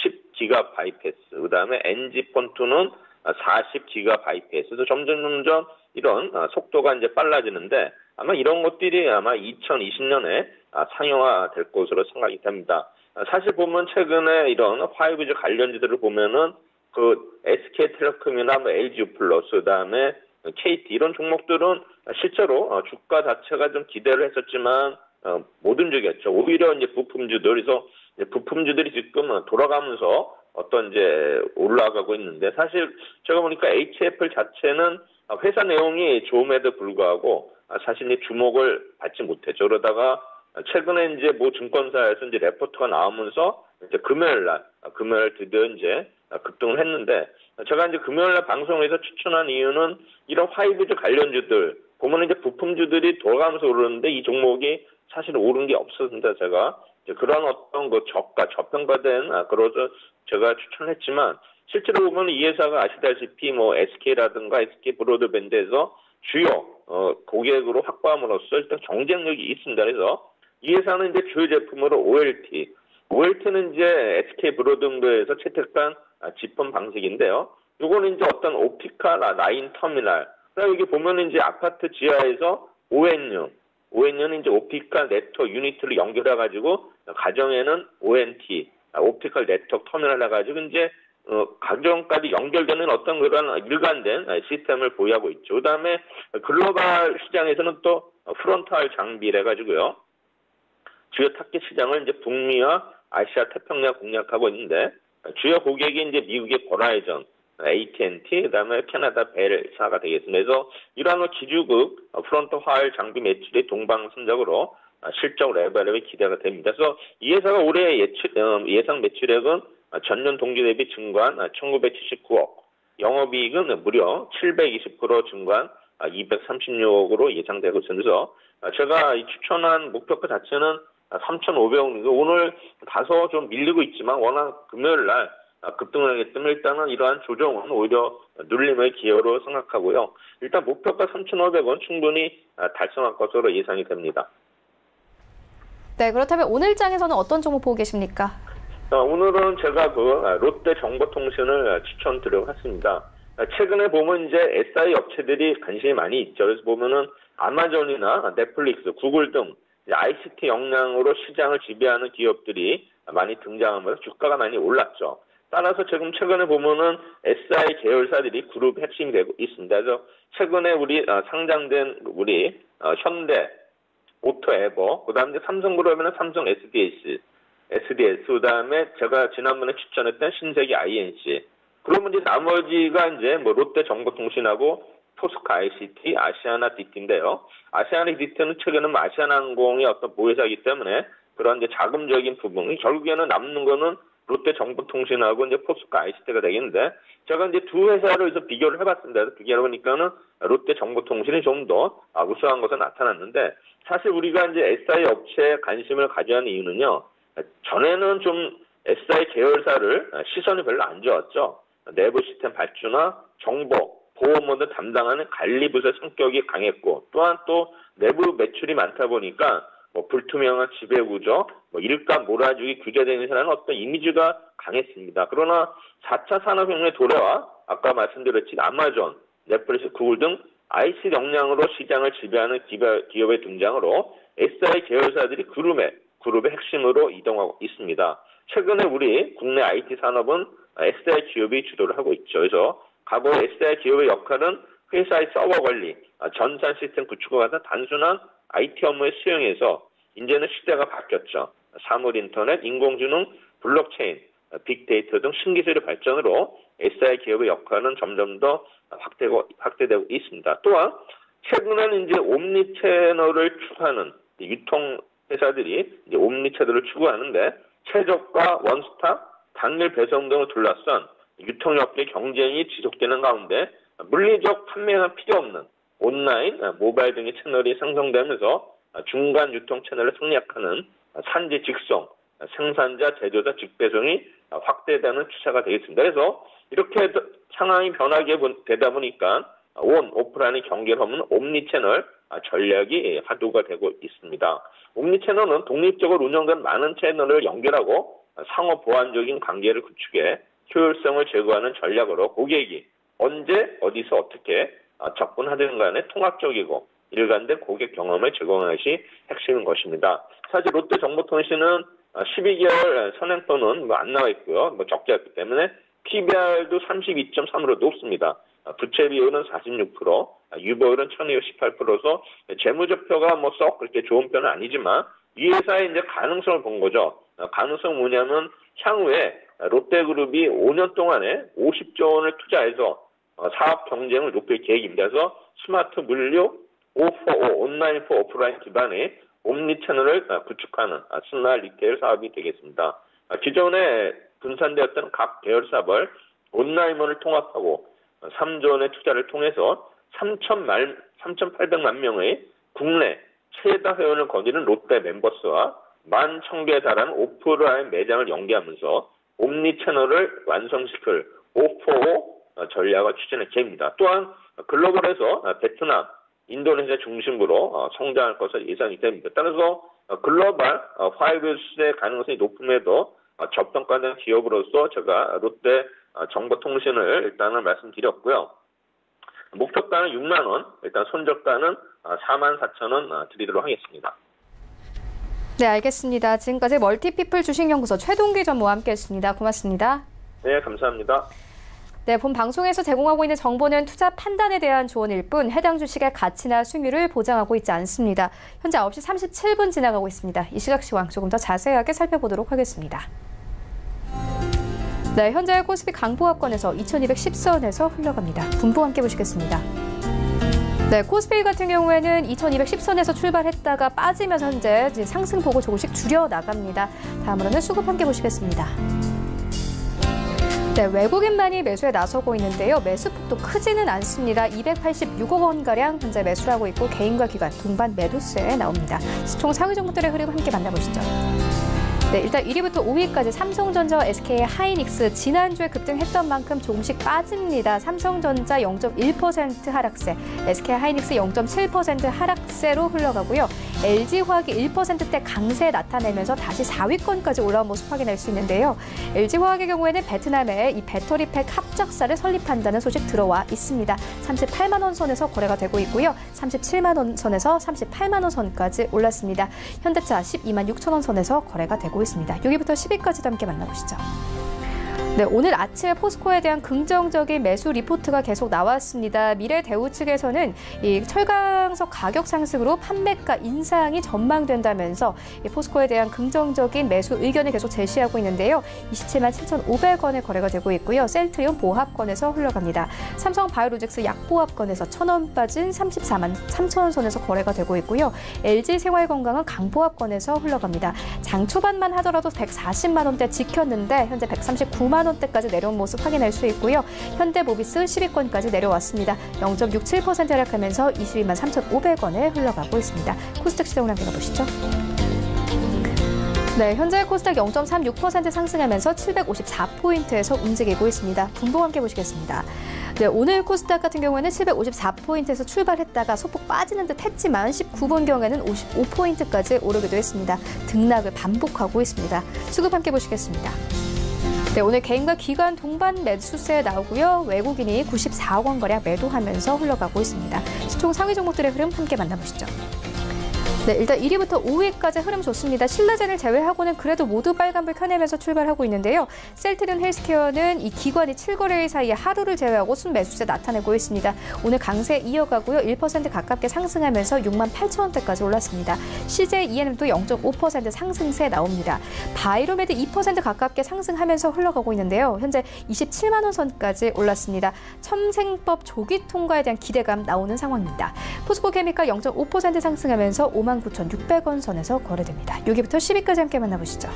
10 기가바이트, 그다음에 NG 폰 2는 40 기가바이트. 그래서 점점 이런 속도가 이제 빨라지는데 아마 이런 것들이 아마 2020년에 상용화될 것으로 생각이 됩니다. 사실 보면 최근에 이런 5G 관련주들을 보면은 그 SK텔레콤이나 뭐 LG플러스 그다음에 KT 이런 종목들은 실제로 주가 자체가 좀 기대를 했었지만 못 움직였죠. 오히려 이제 부품주들, 그래서 부품주들이 지금 돌아가면서 어떤 이제 올라가고 있는데 사실 제가 보니까 HFL 자체는 회사 내용이 좋음에도 불구하고 사실 이제 주목을 받지 못했죠. 그러다가 최근에 이제 모 증권사에서 이제 레포트가 나오면서 이제 금요일 드디어 이제 급등을 했는데 제가 이제 금요일날 방송에서 추천한 이유는 이런 5G 관련주들 보면 이제 부품주들이 돌아가면서 오르는데 이 종목이 사실 오른 게 없었습니다. 제가 그런 어떤 그 저평가된 그래서 제가 추천했지만 실제로 보면 이 회사가 아시다시피 뭐 SK라든가 SK 브로드밴드에서 주요 고객으로 확보함으로써 일단 경쟁력이 있습니다. 그래서 이 회사는 이제 주요 제품으로 OLT는 이제 SK 브로드밴드에서 채택한 지폰 방식인데요. 요거는 이제 어떤 옵티컬 라인 터미널. 그다음에 여기 보면은 이제 아파트 지하에서 ONU는 이제 옵티컬 네트워크 유니트를 연결해가지고 가정에는 ONT, 옵티컬 네트워크 터미널 해가지고 이제 가정까지 연결되는 어떤 그런 일관된 시스템을 보유하고 있죠. 그다음에 글로벌 시장에서는 또 프론탈 장비를 해가지고요. 주요 타깃 시장을 이제 북미와 아시아 태평양 공략하고 있는데 주요 고객이 이제 미국의 버라이전, AT&T, 그다음에 캐나다 벨사가 되겠습니다. 그래서 이러한 기주국 프론트 화일 장비 매출이 동방선적으로 실적 레벨이 기대가 됩니다. 그래서 이 회사가 올해 예상 매출액은 전년 동기 대비 증가한 1979억, 영업이익은 무려 720% 증가한 236억으로 예상되고 있습니다. 그래서 제가 추천한 목표가 자체는 3,500원. 오늘 다소 좀 밀리고 있지만 워낙 금요일 날 급등을 하기 때문에 일단은 이러한 조정은 오히려 눌림의 기회로 생각하고요. 일단 목표가 3,500원 충분히 달성할 것으로 예상이 됩니다. 네, 그렇다면 오늘 장에서는 어떤 종목 보고 계십니까? 오늘은 제가 롯데정보통신을 추천드리려고 했습니다. 최근에 보면 이제 SI 업체들이 관심이 많이 있죠. 그래서 보면은 아마존이나 넷플릭스, 구글 등 ICT 역량으로 시장을 지배하는 기업들이 많이 등장하면서 주가가 많이 올랐죠. 따라서 지금 최근에 보면은 SI 계열사들이 그룹 핵심이 되고 있습니다. 그래서 최근에 우리 상장된 우리 현대, 오토에버, 그다음에 삼성그룹에는 삼성 SDS, 그다음에 제가 지난번에 추천했던 신세계 INC. 그러면 이제 나머지가 이제 뭐 롯데정보통신하고 포스코 ICT, 아시아나 DT인데요. 아시아나 DT는 최근에 아시아나항공의 어떤 모회사이기 때문에 그런 이제 자금적인 부분이 결국에는 남는 거는 롯데정보통신하고 이제 포스코 ICT가 되겠는데 제가 이제 두 회사를 해서 비교를 해봤습니다. 그래서 비교해 보니까는 롯데정보통신이 좀 더 우수한 것은 나타났는데 사실 우리가 이제 SI 업체에 관심을 가져야 하는 이유는요. 전에는 좀 SI 계열사를 시선이 별로 안 좋았죠. 내부 시스템 발주나 정보, 보호모드 담당하는 관리부서의 성격이 강했고 또한 또 내부 매출이 많다 보니까 불투명한 지배구조, 일감 몰아주기 규제되는 사람은 어떤 이미지가 강했습니다. 그러나 4차 산업혁명의 도래와 아까 말씀드렸듯이 아마존, 넷플릭스, 구글 등 IC 역량으로 시장을 지배하는 기업의 등장으로 SI 계열사들이 그룹의 핵심으로 이동하고 있습니다. 최근에 우리 국내 IT 산업은 SI 기업이 주도를 하고 있죠. 그래서 과거 SI 기업의 역할은 회사의 서버 관리, 전산 시스템 구축과 같은 단순한 IT 업무에 수용해서 이제는 시대가 바뀌었죠. 사물 인터넷, 인공지능, 블록체인, 빅데이터 등 신기술의 발전으로 SI 기업의 역할은 점점 더 확대되고 있습니다. 또한 최근에는 이제 옴니 채널을 추구하는 유통 회사들이 이제 옴니 채널을 추구하는데 최저가, 원스톱, 당일 배송 등을 둘러싼 유통업계 경쟁이 지속되는 가운데 물리적 판매가 필요 없는 온라인, 모바일 등의 채널이 생성되면서 중간 유통 채널을 생략하는 산지 직송, 생산자, 제조자, 직배송이 확대되는 추세가 되겠습니다. 그래서 이렇게 상황이 변하게 되다 보니까 온 오프라인의 경계를 없는 옴니채널 전략이 화두가 되고 있습니다. 옴니채널은 독립적으로 운영된 많은 채널을 연결하고 상호 보완적인 관계를 구축해 효율성을 제고하는 전략으로 고객이 언제 어디서 어떻게 접근하든 간에 통합적이고 일관된 고객 경험을 제공하는 것이 핵심인 것입니다. 사실 롯데정보통신은 12개월 선행권은 안 나와 있고요. 적자였기 때문에 PBR도 32.3으로 높습니다. 부채 비율은 46%, 유보율은 1218%서 재무제표가 썩 그렇게 좋은 편은 아니지만 이 회사의 이제 가능성을 본 거죠. 가능성 뭐냐면 향후에 롯데그룹이 5년 동안에 50조 원을 투자해서 사업 경쟁을 높일 계획입니다. 그래서 스마트 물류, O4O, 온라인 포 오프라인 기반의 옴니 채널을 구축하는 스마트 리테일 사업이 되겠습니다. 기존에 분산되었던 각 계열사별 온라인원을 통합하고 3조 원의 투자를 통해서 3,800만 명의 국내 최다 회원을 거느리는 롯데 멤버스와 11,000개에 달하는 오프라인 매장을 연계하면서 옴니 채널을 완성시킬 O4O 전략을 추진할 계획입니다. 또한 글로벌에서 베트남, 인도네시아 중심으로 성장할 것으로 예상이 됩니다. 따라서 글로벌 5S의 가능성이 높음에도 저평가된 기업으로서 제가 롯데 정보통신을 일단은 말씀드렸고요. 목표가는 6만 원, 일단 손절가는 44,000원 드리도록 하겠습니다. 네, 알겠습니다. 지금까지 멀티피플 주식연구소 최동기 전무와 함께했습니다. 고맙습니다. 네, 감사합니다. 네, 본 방송에서 제공하고 있는 정보는 투자 판단에 대한 조언일 뿐 해당 주식의 가치나 수익률을 보장하고 있지 않습니다. 현재 9시 37분 지나가고 있습니다. 이 시각 시황 조금 더 자세하게 살펴보도록 하겠습니다. 네, 현재 코스피 강보합권에서 2210선에서 흘러갑니다. 분포 함께 보시겠습니다. 네, 코스피 같은 경우에는 2210선에서 출발했다가 빠지면서 현재 상승폭을 조금씩 줄여나갑니다. 다음으로는 수급 함께 보시겠습니다. 네, 외국인만이 매수에 나서고 있는데요. 매수폭도 크지는 않습니다. 286억 원가량 현재 매수를 하고 있고 개인과 기관 동반 매도세에 나옵니다. 시총 상위 종목들의 흐름 함께 만나보시죠. 네, 일단 1위부터 5위까지 삼성전자, SK하이닉스 지난주에 급등했던 만큼 조금씩 빠집니다. 삼성전자 0.1% 하락세, SK하이닉스 0.7% 하락세로 흘러가고요. LG화학이 1%대 강세 나타내면서 다시 4위권까지 올라온 모습 확인할 수 있는데요. LG화학의 경우에는 베트남에 이 배터리팩 합작사를 설립한다는 소식 들어와 있습니다. 38만 원 선에서 거래가 되고 있고요. 37만 원 선에서 38만 원 선까지 올랐습니다. 현대차 12만 6천 원 선에서 거래가 되고 있습니다. 6위부터 10위까지도 함께 만나보시죠. 네, 오늘 아침에 포스코에 대한 긍정적인 매수 리포트가 계속 나왔습니다. 미래대우 측에서는 이 철강석 가격 상승으로 판매가 인상이 전망된다면서 이 포스코에 대한 긍정적인 매수 의견을 계속 제시하고 있는데요. 27만 7,500원에 거래가 되고 있고요. 셀트리온 보합권에서 흘러갑니다. 삼성 바이오로직스 약보합권에서 1,000원 빠진 34만 3천원 선에서 거래가 되고 있고요. LG 생활건강은 강보합권에서 흘러갑니다. 장 초반만 하더라도 140만 원대 지켰는데 현재 139만 원대까지 내려온 모습 확인할 수 있고요. 현대모비스 10위권까지 내려왔습니다. 0.67% 하락하면서 22만 3,500원에 흘러가고 있습니다. 코스닥 시장을 함께 가보시죠. 네, 현재 코스닥 0.36% 상승하면서 754포인트에서 움직이고 있습니다. 분봉 함께 보시겠습니다. 네, 오늘 코스닥 같은 경우에는 754포인트에서 출발했다가 소폭 빠지는 듯 했지만 19분경에는 55포인트까지 오르기도 했습니다. 등락을 반복하고 있습니다. 수급 함께 보시겠습니다. 네, 오늘 개인과 기관 동반 매수세 나오고요. 외국인이 94억 원가량 매도하면서 흘러가고 있습니다. 시총 상위 종목들의 흐름 함께 만나보시죠. 네, 일단 1위부터 5위까지 흐름 좋습니다. 신라젠을 제외하고는 그래도 모두 빨간불 켜내면서 출발하고 있는데요. 셀트리온 헬스케어는 이 기관이 7거래일 사이에 하루를 제외하고 순매수세 나타내고 있습니다. 오늘 강세 이어가고요. 1% 가깝게 상승하면서 6만 8천 원대까지 올랐습니다. CJENM도 0.5% 상승세 나옵니다. 바이로메드 2% 가깝게 상승하면서 흘러가고 있는데요. 현재 27만 원 선까지 올랐습니다. 첨생법 조기 통과에 대한 기대감 나오는 상황입니다. 포스코케미칼 0.5% 상승하면서 59,600원 선에서 거래됩니다. 6위부터 10위까지 함께 만나보시죠.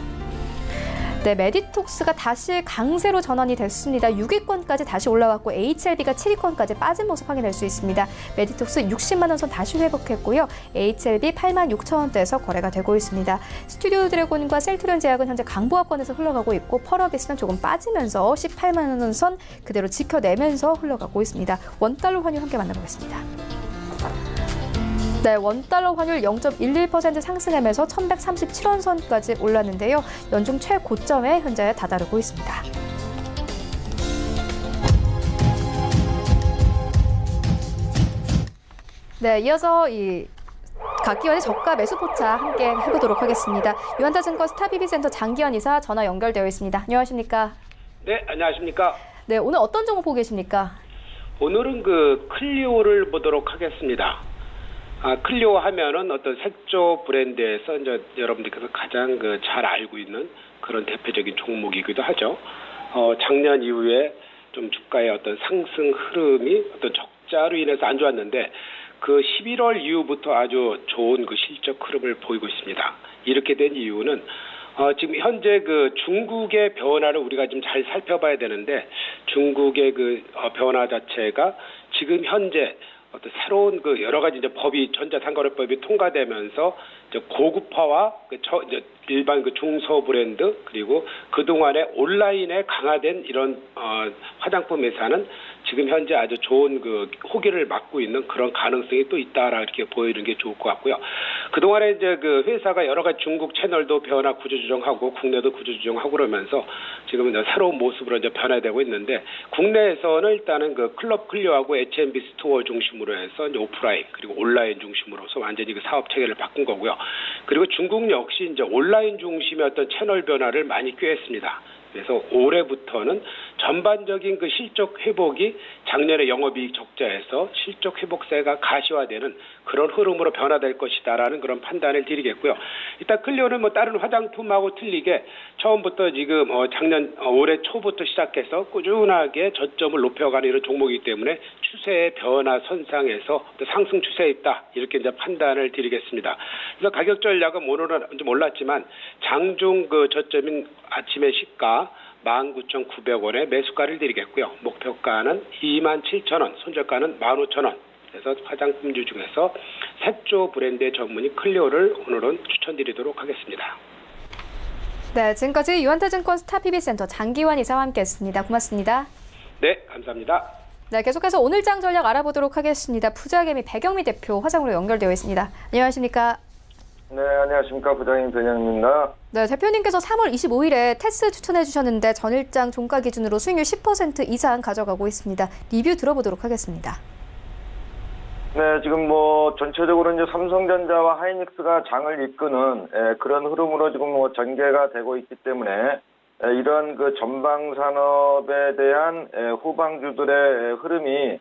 네, 메디톡스가 다시 강세로 전환이 됐습니다. 6위권까지 다시 올라왔고 HLB가 7위권까지 빠진 모습 확인할 수 있습니다. 메디톡스 60만 원 선 다시 회복했고요. HLB 8만 6천 원대에서 거래가 되고 있습니다. 스튜디오 드래곤과 셀트리온 제약은 현재 강보합권에서 흘러가고 있고 펄어비스는 조금 빠지면서 18만 원 선 그대로 지켜내면서 흘러가고 있습니다. 원달러 환율 함께 만나보겠습니다. 네, 원달러 환율 0.11% 상승하면서 1137원 선까지 올랐는데요. 연중 최고점에 현재 다다르고 있습니다. 네, 이어서 각 기관의 저가 매수 포차 함께 해보도록 하겠습니다. 유한타증권 스타비비센터 장기환 이사 전화 연결되어 있습니다. 안녕하십니까? 네, 안녕하십니까? 네, 오늘 어떤 종목 보고 계십니까? 오늘은 클리오를 보도록 하겠습니다. 클리오 하면은 어떤 색조 브랜드에서 이제 여러분들께서 가장 잘 알고 있는 그런 대표적인 종목이기도 하죠. 작년 이후에 좀 주가의 어떤 상승 흐름이 어떤 적자로 인해서 안 좋았는데 11월 이후부터 아주 좋은 실적 흐름을 보이고 있습니다. 이렇게 된 이유는 지금 현재 중국의 변화를 우리가 좀 잘 살펴봐야 되는데 중국의 변화 자체가 지금 현재 어떤 새로운 여러 가지 이제 법이 전자상거래법이 통과되면서 이제 고급화와 일반 중소 브랜드 그리고 그동안에 온라인에 강화된 이런 화장품 회사는 지금 현재 아주 좋은 호기를 맞고 있는 그런 가능성이 또 있다라 이렇게 보이는 게 좋을 것 같고요. 그동안에 이제 회사가 여러 가지 중국 채널도 변화 구조조정하고 국내도 구조조정하고 그러면서 지금은 새로운 모습으로 이제 변화되고 있는데 국내에서는 일단은 클럽 클리오하고 H&B 스토어 중심으로 해서 이제 오프라인 그리고 온라인 중심으로서 완전히 사업 체계를 바꾼 거고요. 그리고 중국 역시 이제 온라인 중심의 어떤 채널 변화를 많이 꾀했습니다. 그래서 올해부터는 전반적인 실적 회복이 작년에 영업이익 적자에서 실적 회복세가 가시화되는 그런 흐름으로 변화될 것이다라는 그런 판단을 드리겠고요. 일단 클리오는 다른 화장품하고 틀리게 처음부터 지금 올해 초부터 시작해서 꾸준하게 저점을 높여가는 이런 종목이기 때문에 추세의 변화 선상에서 상승 추세에 있다 이렇게 이제 판단을 드리겠습니다. 그래서 가격 전략은 오늘은 좀 올랐지만 장중 저점인 아침의 시가 19,900원에 매수가를 드리겠고요. 목표가는 27,000원, 손절가는 15,000원. 그래서 화장품주 중에서 색조 브랜드의 전문인 클리오를 오늘은 추천드리도록 하겠습니다. 네, 지금까지 유한타증권 스타피비센터 장기환 이사와 함께했습니다. 고맙습니다. 네, 감사합니다. 네, 계속해서 오늘장 전략 알아보도록 하겠습니다. 부자개미 배경미 대표 화상으로 연결되어 있습니다. 안녕하십니까? 네, 안녕하십니까. 부장님 변현입니다. 네, 대표님께서 3월 25일에 테스 추천해 주셨는데 전일장 종가 기준으로 수익률 10% 이상 가져가고 있습니다. 리뷰 들어보도록 하겠습니다. 네, 지금 전체적으로 이제 삼성전자와 하이닉스가 장을 이끄는 그런 흐름으로 지금 전개가 되고 있기 때문에 이런 전방 산업에 대한 후방주들의 흐름이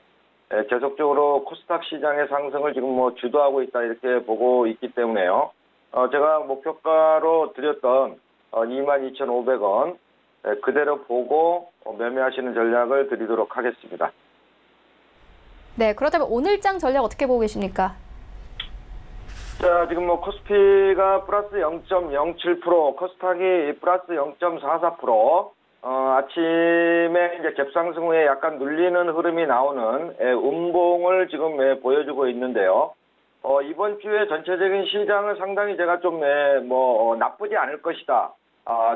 계속적으로 코스닥 시장의 상승을 지금 주도하고 있다 이렇게 보고 있기 때문에요. 제가 목표가로 드렸던 22,500원 그대로 보고 매매하시는 전략을 드리도록 하겠습니다. 네, 그렇다면 오늘장 전략 어떻게 보고 계십니까? 자, 지금 코스피가 플러스 0.07%, 코스닥이 플러스 0.44%, 아침에 이제 갭상승 후에 약간 눌리는 흐름이 나오는 음봉을 지금 보여주고 있는데요. 이번 주에 전체적인 시장은 상당히 제가 좀 나쁘지 않을 것이다.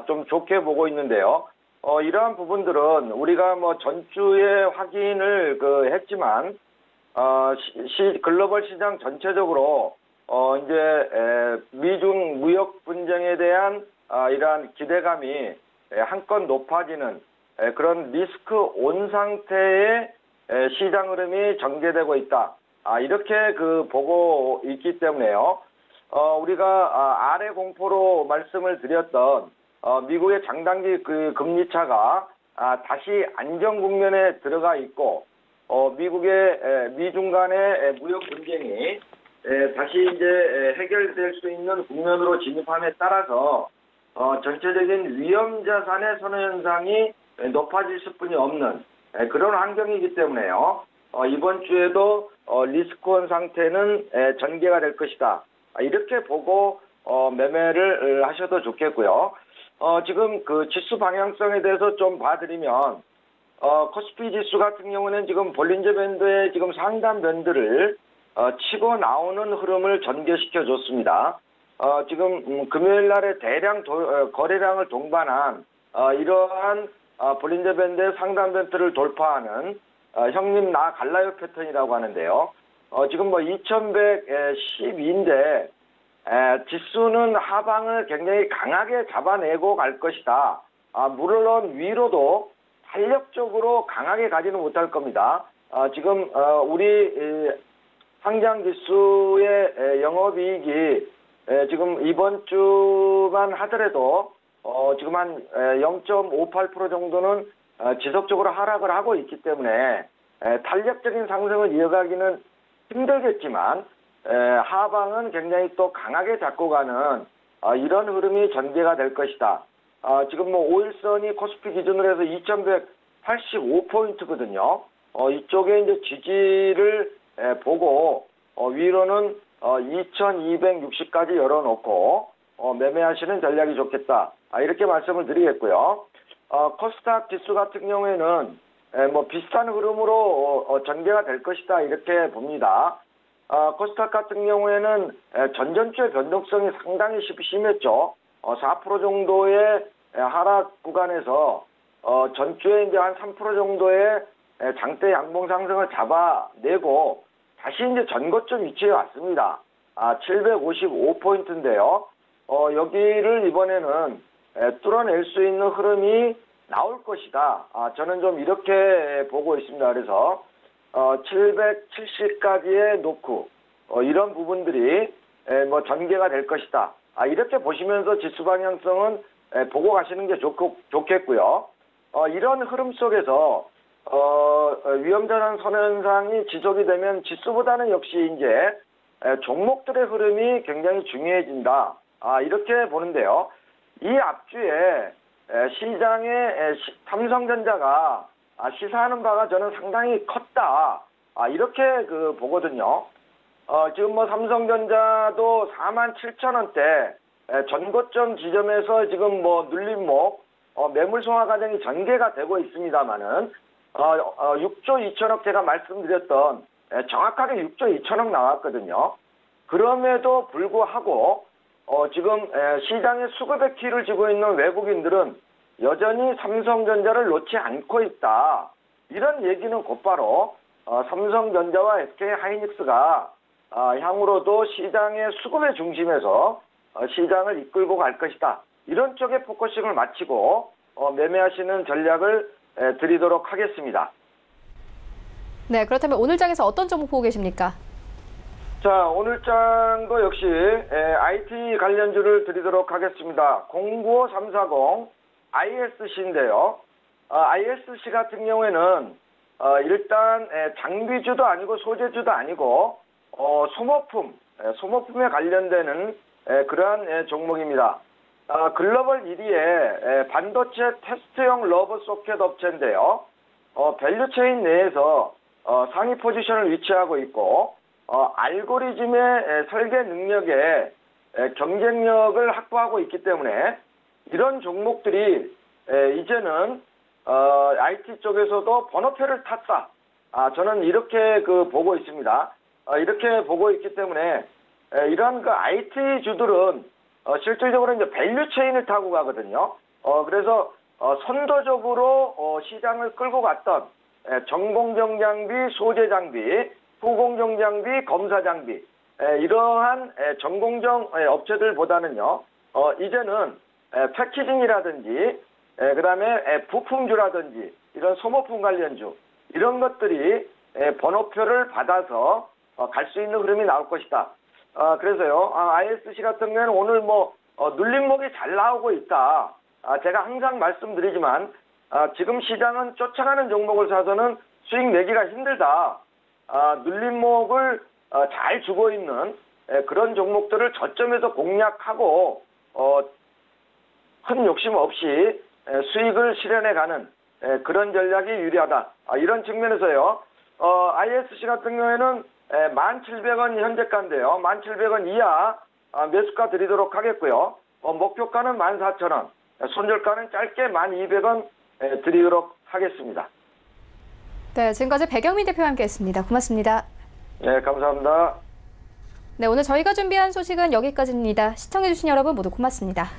좀 좋게 보고 있는데요. 이러한 부분들은 우리가 전주에 확인을 했지만 글로벌 시장 전체적으로 이제 미중 무역 분쟁에 대한 이러한 기대감이 한껏 높아지는 그런 리스크 온 상태의 시장 흐름이 전개되고 있다. 이렇게 보고 있기 때문에요. 우리가 아래 공포로 말씀을 드렸던 미국의 장단기 금리 차가 다시 안정 국면에 들어가 있고 미국의 미중 간의 무역 분쟁이 다시 이제 해결될 수 있는 국면으로 진입함에 따라서 전체적인 위험 자산의 선호 현상이 높아질 수뿐이 없는 그런 환경이기 때문에요. 이번 주에도 리스크온 상태는 전개가 될 것이다. 이렇게 보고 매매를 하셔도 좋겠고요. 지금 그 지수 방향성에 대해서 좀 봐드리면, 코스피 지수 같은 경우는 지금 볼린저 밴드의 지금 상단 밴드를 치고 나오는 흐름을 전개시켜 줬습니다. 지금 금요일 날에 대량 거래량을 동반한 이러한 볼린저 밴드의 상단 밴드를 돌파하는 형님 나 갈라요 패턴이라고 하는데요. 지금 뭐 2112인데 지수는 하방을 굉장히 강하게 잡아내고 갈 것이다. 물론 위로도 탄력적으로 강하게 가지는 못할 겁니다. 지금 우리 상장 지수의 영업이익이 지금 이번 주만 하더라도 지금 한 0.58% 정도는 지속적으로 하락을 하고 있기 때문에 탄력적인 상승을 이어가기는 힘들겠지만 하방은 굉장히 또 강하게 잡고 가는 이런 흐름이 전개가 될 것이다. 지금 뭐 5일선이 코스피 기준으로 해서 2185포인트거든요. 이쪽에 이제 지지를 보고 위로는 2260까지 열어놓고 매매하시는 전략이 좋겠다. 이렇게 말씀을 드리겠고요. 코스닥 지수 같은 경우에는 뭐 비슷한 흐름으로 전개가 될 것이다. 이렇게 봅니다. 코스닥 같은 경우에는 전전주의 변동성이 상당히 심했죠. 4% 정도의 하락 구간에서 전주에 이제 한 3% 정도의 장대 양봉 상승을 잡아내고 다시 이제 전고점 위치에 왔습니다. 755포인트인데요. 여기를 이번에는 뚫어낼 수 있는 흐름이 나올 것이다. 저는 좀 이렇게 보고 있습니다. 그래서 770까지의 노크 이런 부분들이 뭐 전개가 될 것이다. 이렇게 보시면서 지수 방향성은 보고 가시는 게 좋겠고요. 이런 흐름 속에서 위험전환 선현상이 지속이 되면 지수보다는 역시 이제 종목들의 흐름이 굉장히 중요해진다. 이렇게 보는데요. 이 앞주에 시장의 삼성전자가 시사하는 바가 저는 상당히 컸다. 이렇게 보거든요. 지금 뭐 삼성전자도 47,000원대 전고점 지점에서 지금 뭐 눌림목 매물 송화 과정이 전개가 되고 있습니다만은 6조 2천억 제가 말씀드렸던 정확하게 6조 2천억 나왔거든요. 그럼에도 불구하고 지금 시장의 수급의 키를 쥐고 있는 외국인들은 여전히 삼성전자를 놓지 않고 있다. 이런 얘기는 곧바로 삼성전자와 SK하이닉스가 향후로도 시장의 수급의 중심에서 시장을 이끌고 갈 것이다. 이런 쪽에 포커싱을 마치고 매매하시는 전략을 드리도록 하겠습니다. 네, 그렇다면 오늘 장에서 어떤 종목 보고 계십니까? 자, 오늘 장도 역시 IT 관련주를 드리도록 하겠습니다. 095340 ISC인데요. ISC 같은 경우에는 일단 장비주도 아니고 소재주도 아니고 소모품에 관련되는 그러한 종목입니다. 글로벌 1위의 반도체 테스트용 러버 소켓 업체인데요. 밸류체인 내에서 상위 포지션을 위치하고 있고 알고리즘의 설계 능력에 경쟁력을 확보하고 있기 때문에 이런 종목들이 이제는 IT 쪽에서도 번호표를 탔다. 저는 이렇게 보고 있습니다. 이렇게 보고 있기 때문에 이러한 IT 주들은 실질적으로 이제 밸류 체인을 타고 가거든요. 그래서 선도적으로 시장을 끌고 갔던 전공정 장비, 소재 장비, 후공정 장비, 검사 장비 이러한 전공정 업체들보다는요. 이제는 패키징이라든지 그다음에 부품주라든지 이런 소모품 관련주 이런 것들이 번호표를 받아서 갈 수 있는 흐름이 나올 것이다. 그래서요, ISC 같은 경우는 오늘 눌림목이 잘 나오고 있다. 제가 항상 말씀드리지만, 지금 시장은 쫓아가는 종목을 사서는 수익 내기가 힘들다. 눌림목을 잘 주고 있는 그런 종목들을 저점에서 공략하고, 큰 욕심 없이 수익을 실현해가는 그런 전략이 유리하다. 이런 측면에서요, ISC 같은 경우에는 1,700원 현재가인데요. 1,700원 이하 매수가 드리도록 하겠고요. 목표가는 14,000원. 손절가는 짧게 1,200원 드리도록 하겠습니다. 네, 지금까지 백영민 대표와 함께했습니다. 고맙습니다. 네, 감사합니다. 네, 오늘 저희가 준비한 소식은 여기까지입니다. 시청해주신 여러분 모두 고맙습니다.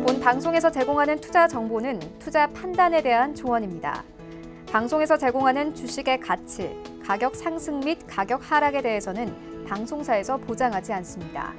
본 방송에서 제공하는 투자 정보는 투자 판단에 대한 조언입니다. 방송에서 제공하는 주식의 가치, 가격 상승 및 가격 하락에 대해서는 방송사에서 보장하지 않습니다.